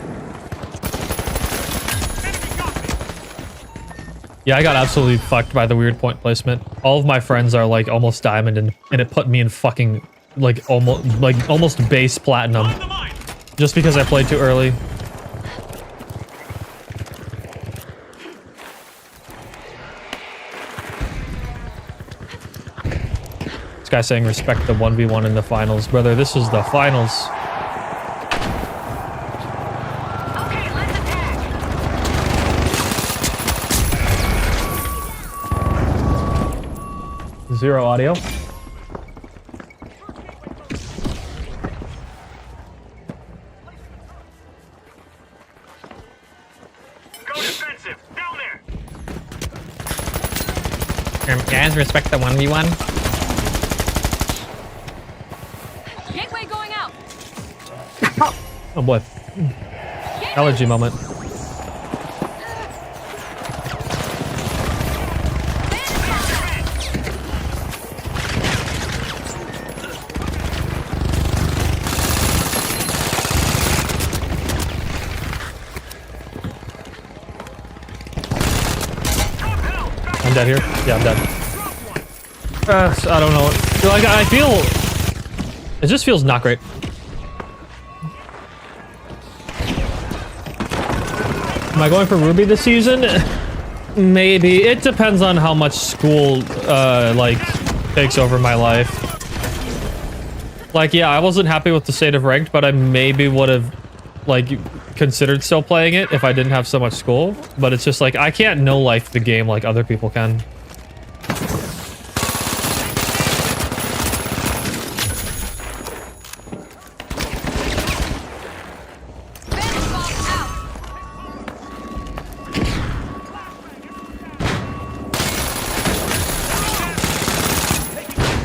Yeah, I got absolutely fucked by the weird point placement. All of my friends are like almost diamond, and it put me in fucking like almost base platinum just because I played too early. This guy saying respect the 1v1 in the finals. Brother, this is the finals. Okay, let's attack. Zero audio. Go defensive. Down there. Guys, respect the 1v1. Gateway going out. Oh boy. Allergy moment. I'm dead here. Yeah, I'm dead. I don't know. Like, I feel... It just feels not great. Am I going for Ruby this season? Maybe. It depends on how much school, like, takes over my life. Like, yeah, I wasn't happy with the state of ranked, but I maybe would have, like, considered still playing it if I didn't have so much school. But it's just like, I can't no-life the game like other people can.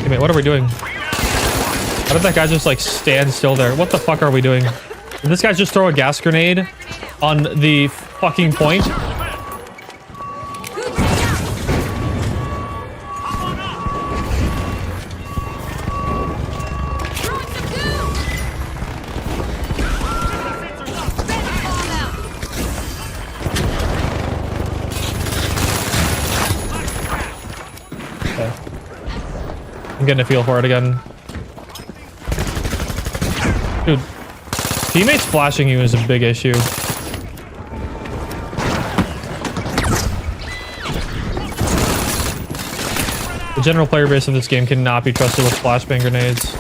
Hey, mate, what are we doing? How did that guy just like stand still there? What the fuck are we doing? Did this guy just throw a gas grenade on the fucking point? Okay. I'm getting a feel for it again. Dude, teammates flashing you is a big issue. The general player base of this game cannot be trusted with flashbang grenades.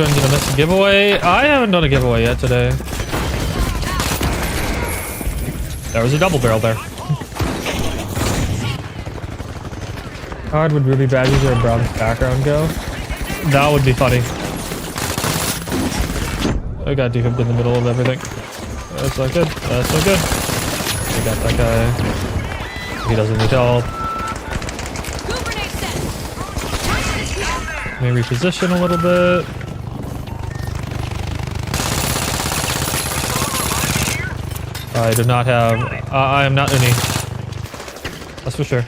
Gonna miss a giveaway. I haven't done a giveaway yet today. There was a double barrel there. How hard would Ruby badges or a brown background go? That would be funny. I got dehubbed in the middle of everything. That's not good. That's not good. I got that guy. He doesn't need help. Let me reposition a little bit. I do not have... I am not Uni. That's for sure.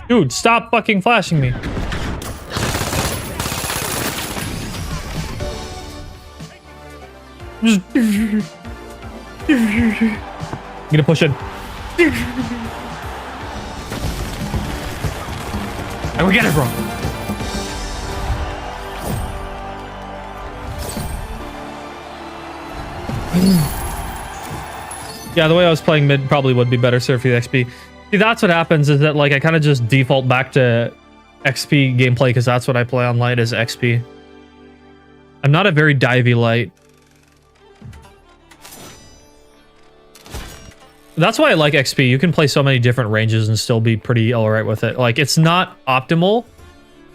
Dude, stop fucking flashing me. I'm gonna push in. And we get it, bro. Yeah, the way I was playing mid probably would be better served for the XP. See, that's what happens is that like I kind of just default back to XP gameplay because that's what I play on light is XP. I'm not a very divey light. That's why I like XP. You can play so many different ranges and still be pretty all right with it. Like, it's not optimal,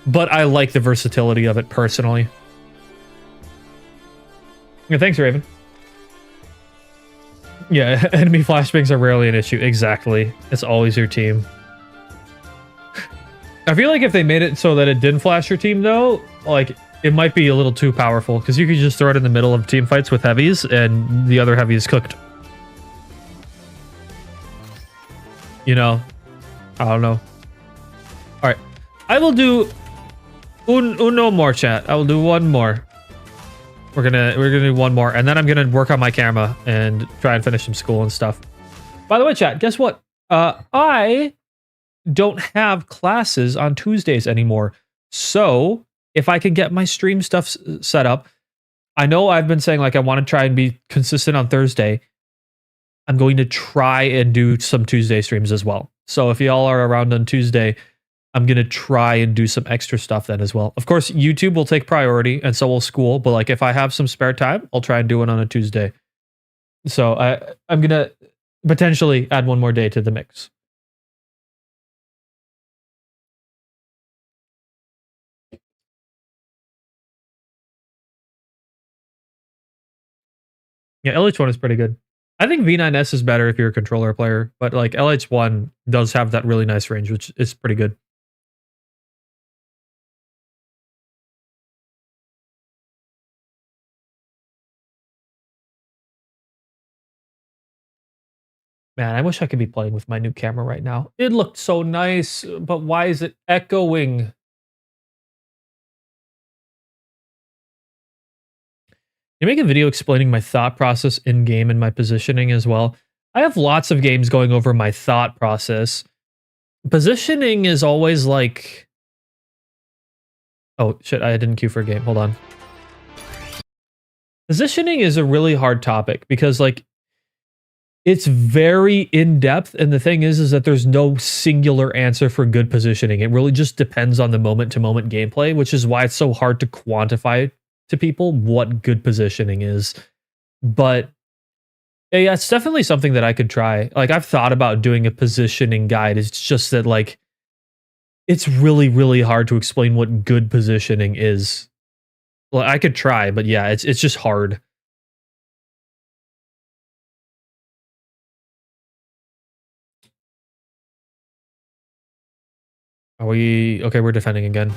but I like the versatility of it personally. Yeah, thanks, Raven. Yeah, enemy flashbangs are rarely an issue. Exactly. It's always your team. I feel like if they made it so that it didn't flash your team, though, like, it might be a little too powerful, because you could just throw it in the middle of team fights with heavies, and the other heavy is cooked. You know, I don't know. All right, I will do uno more, chat. I will do one more. We're gonna do one more, and then I'm gonna work on my camera and try and finish some school and stuff. By the way, chat, guess what? I don't have classes on Tuesdays anymore. So if I can get my stream stuff set up, I know I've been saying like I want to try and be consistent on Thursday. I'm going to try and do some Tuesday streams as well. So if y'all are around on Tuesday, I'm going to try and do some extra stuff then as well. Of course, YouTube will take priority and so will school. But like if I have some spare time, I'll try and do it on a Tuesday. So I'm going to potentially add one more day to the mix. Yeah, LH1 is pretty good. I think V9S is better if you're a controller player, but like LH1 does have that really nice range, which is pretty good. Man, I wish I could be playing with my new camera right now. It looked so nice, but why is it echoing? You make a video explaining my thought process in game and my positioning as well. I have lots of games going over my thought process. Positioning is always like... Oh, shit, I didn't queue for a game. Hold on. Positioning is a really hard topic because, like, it's very in-depth, and the thing is that there's no singular answer for good positioning. It really just depends on the moment-to-moment gameplay, which is why it's so hard to quantify to people what good positioning is. But yeah, it's definitely something that I could try. Like, I've thought about doing a positioning guide. It's just that, like, it's really, really hard to explain what good positioning is. Well, I could try, but yeah, it's just hard. Are we... Okay, we're defending again.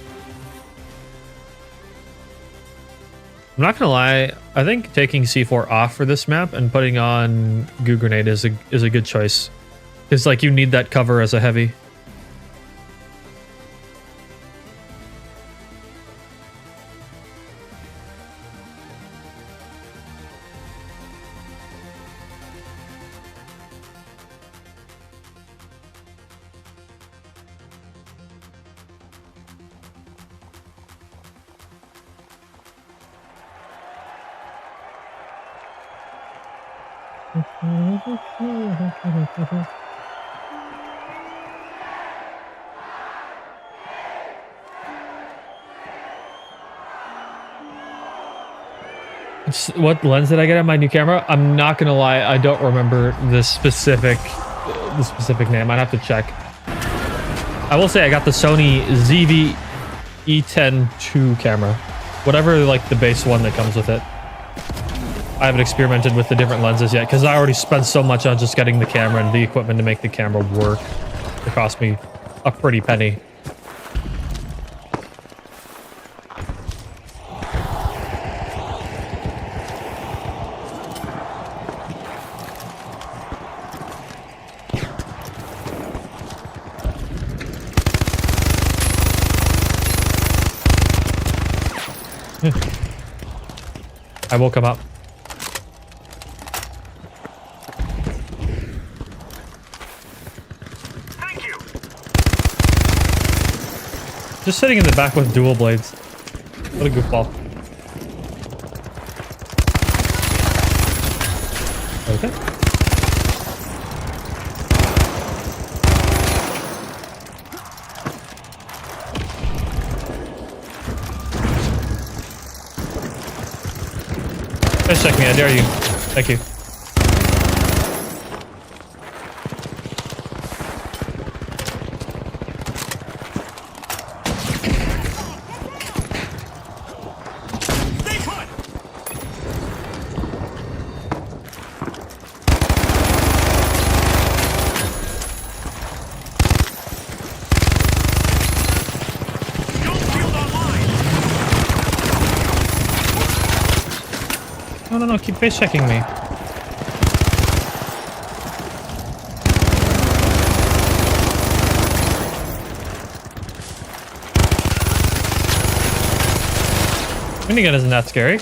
I'm not gonna lie, I think taking C4 off for this map and putting on Goo Grenade is a good choice. It's like you need that cover as a heavy. What lens did I get on my new camera? I'm not gonna lie, I don't remember the specific name. I'd have to check. I will say I got the Sony ZV E10 II camera, whatever like the base one that comes with it. I haven't experimented with the different lenses yet because I already spent so much on just getting the camera and the equipment to make the camera work. It cost me a pretty penny. I will come up. Thank you. Just sitting in the back with dual blades. What a goofball. Okay. Just check me, I dare you. Thank you. Stay put. Shield shield online. No, keep face checking me. Minigun isn't that scary.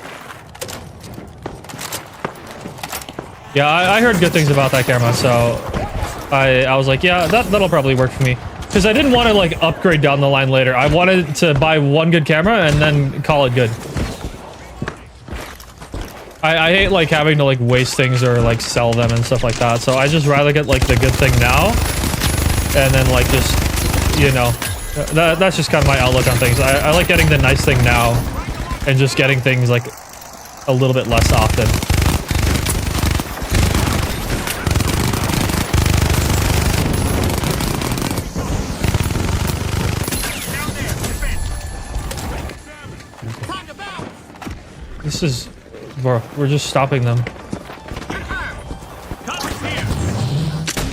Yeah, I heard good things about that camera, so I was like, yeah, that'll probably work for me. Because I didn't want to like upgrade down the line later. I wanted to buy one good camera and then call it good. I hate like having to like waste things or like sell them and stuff like that. So I just rather get like the good thing now and then like just, you know, that's just kind of my outlook on things. I like getting the nice thing now and just getting things like a little bit less often. Down there. Defense. Time to bounce. This is, bro, we're just stopping them. Confirmed. Cover's here.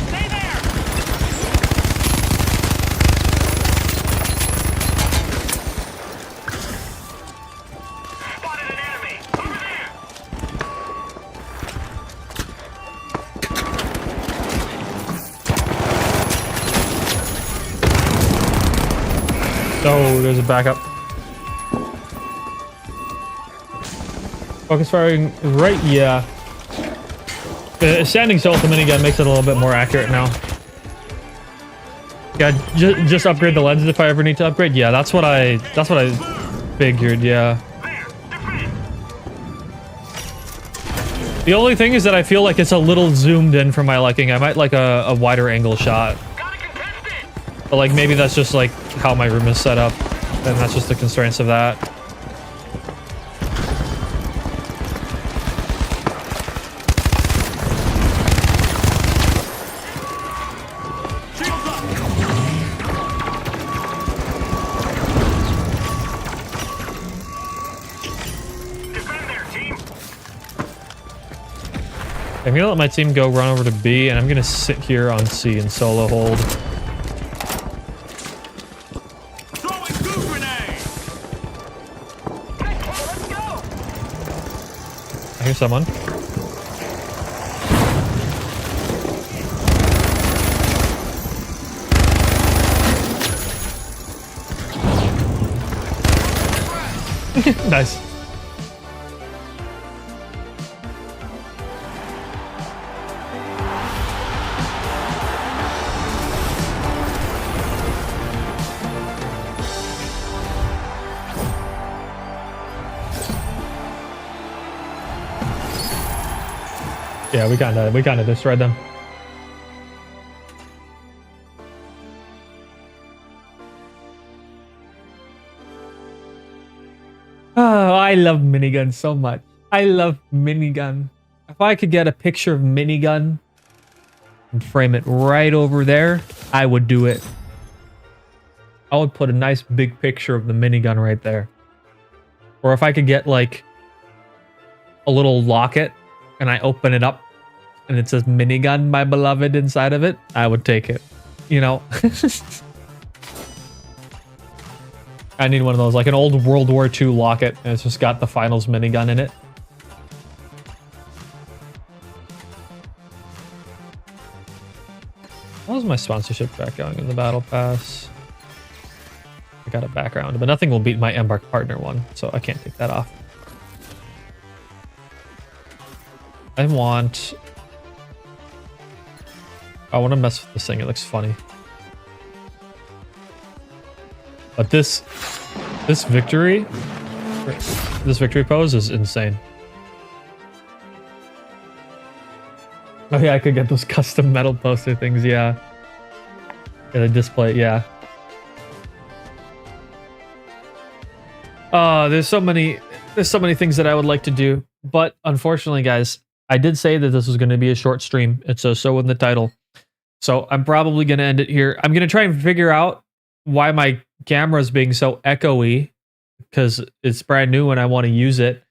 Stay there. Spotted an enemy. Over there. Oh, there's a backup. Focus firing right, yeah. Standing still with the minigun makes it a little bit more accurate now. Yeah, just upgrade the lenses if I ever need to upgrade. Yeah, that's what I figured, yeah. There. Defend. The only thing is that I feel like it's a little zoomed in for my liking. I might like a wider angle shot. Gotta contest it. But like maybe that's just like how my room is set up. And that's just the constraints of that. Shields up. Defend there, team. I'm gonna let my team go run over to B, and I'm gonna sit here on C and solo hold. Throwing goo grenade. Let's go. I hear someone. Nice. Yeah, we kind of destroyed them. Oh, I love minigun so much. I love minigun. If I could get a picture of minigun and frame it right over there, I would do it. I would put a nice big picture of the minigun right there. Or if I could get like a little locket and I open it up and it says minigun, my beloved, inside of it, I would take it. You know? I need one of those, like an old World War II locket, and it's just got the Finals minigun in it. How's my sponsorship track going in the Battle Pass? I got a background, but nothing will beat my Embark partner one, so I can't take that off. I want to mess with this thing. It looks funny. But this victory pose is insane. Oh yeah, I could get those custom metal poster things, yeah. Get a display, yeah. There's so many things that I would like to do, but unfortunately, guys, I did say that this was going to be a short stream. It says so in the title. So I'm probably going to end it here. I'm going to try and figure out why my camera is being so echoey, because it's brand new and I want to use it.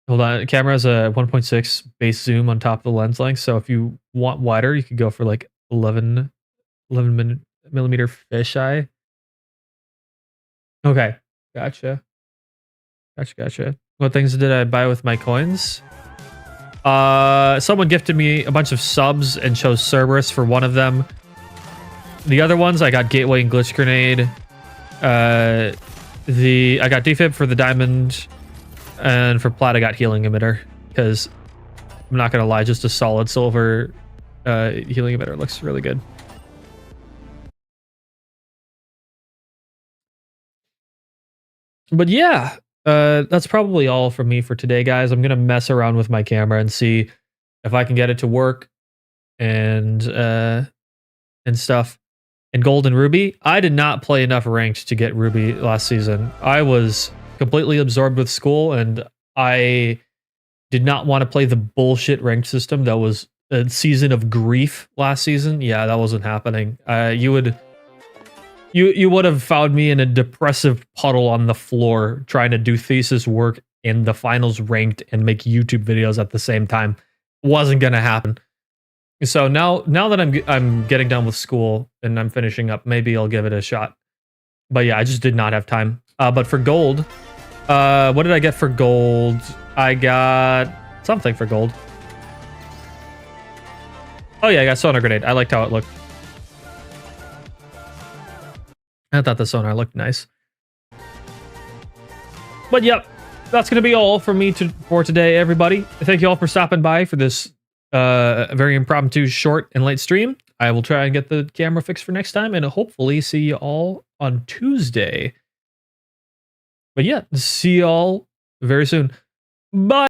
Hold on, the camera has a 1.6 base zoom on top of the lens length. So if you want wider, you could go for like 11 millimeter fisheye. Okay, gotcha. What things did I buy with my coins? Someone gifted me a bunch of subs and chose Cerberus for one of them. The other ones, I got Gateway and Glitch Grenade. I got defib for the diamond, and for plat I got Healing Emitter, because I'm not gonna lie, just a solid silver Healing Emitter looks really good. But yeah, that's probably all from me for today, guys. I'm gonna mess around with my camera and see if I can get it to work and stuff. And Gold and Ruby, I did not play enough ranked to get Ruby last season. I was completely absorbed with school, and I did not want to play the bullshit ranked system that was a season of grief last season. Yeah, that wasn't happening. You would have found me in a depressive puddle on the floor trying to do thesis work in the finals ranked and make YouTube videos at the same time. Wasn't gonna happen. So now that I'm getting done with school and I'm finishing up, maybe I'll give it a shot. But yeah, I just did not have time. But for gold, what did I get for gold? I got something for gold. Oh yeah, I got Sonar Grenade. I liked how it looked. I thought the sonar looked nice. But yep, that's going to be all for me for today, everybody. Thank you all for stopping by for this very impromptu, short, and late stream. I will try and get the camera fixed for next time, and hopefully see you all on Tuesday. But yeah, see you all very soon. Bye!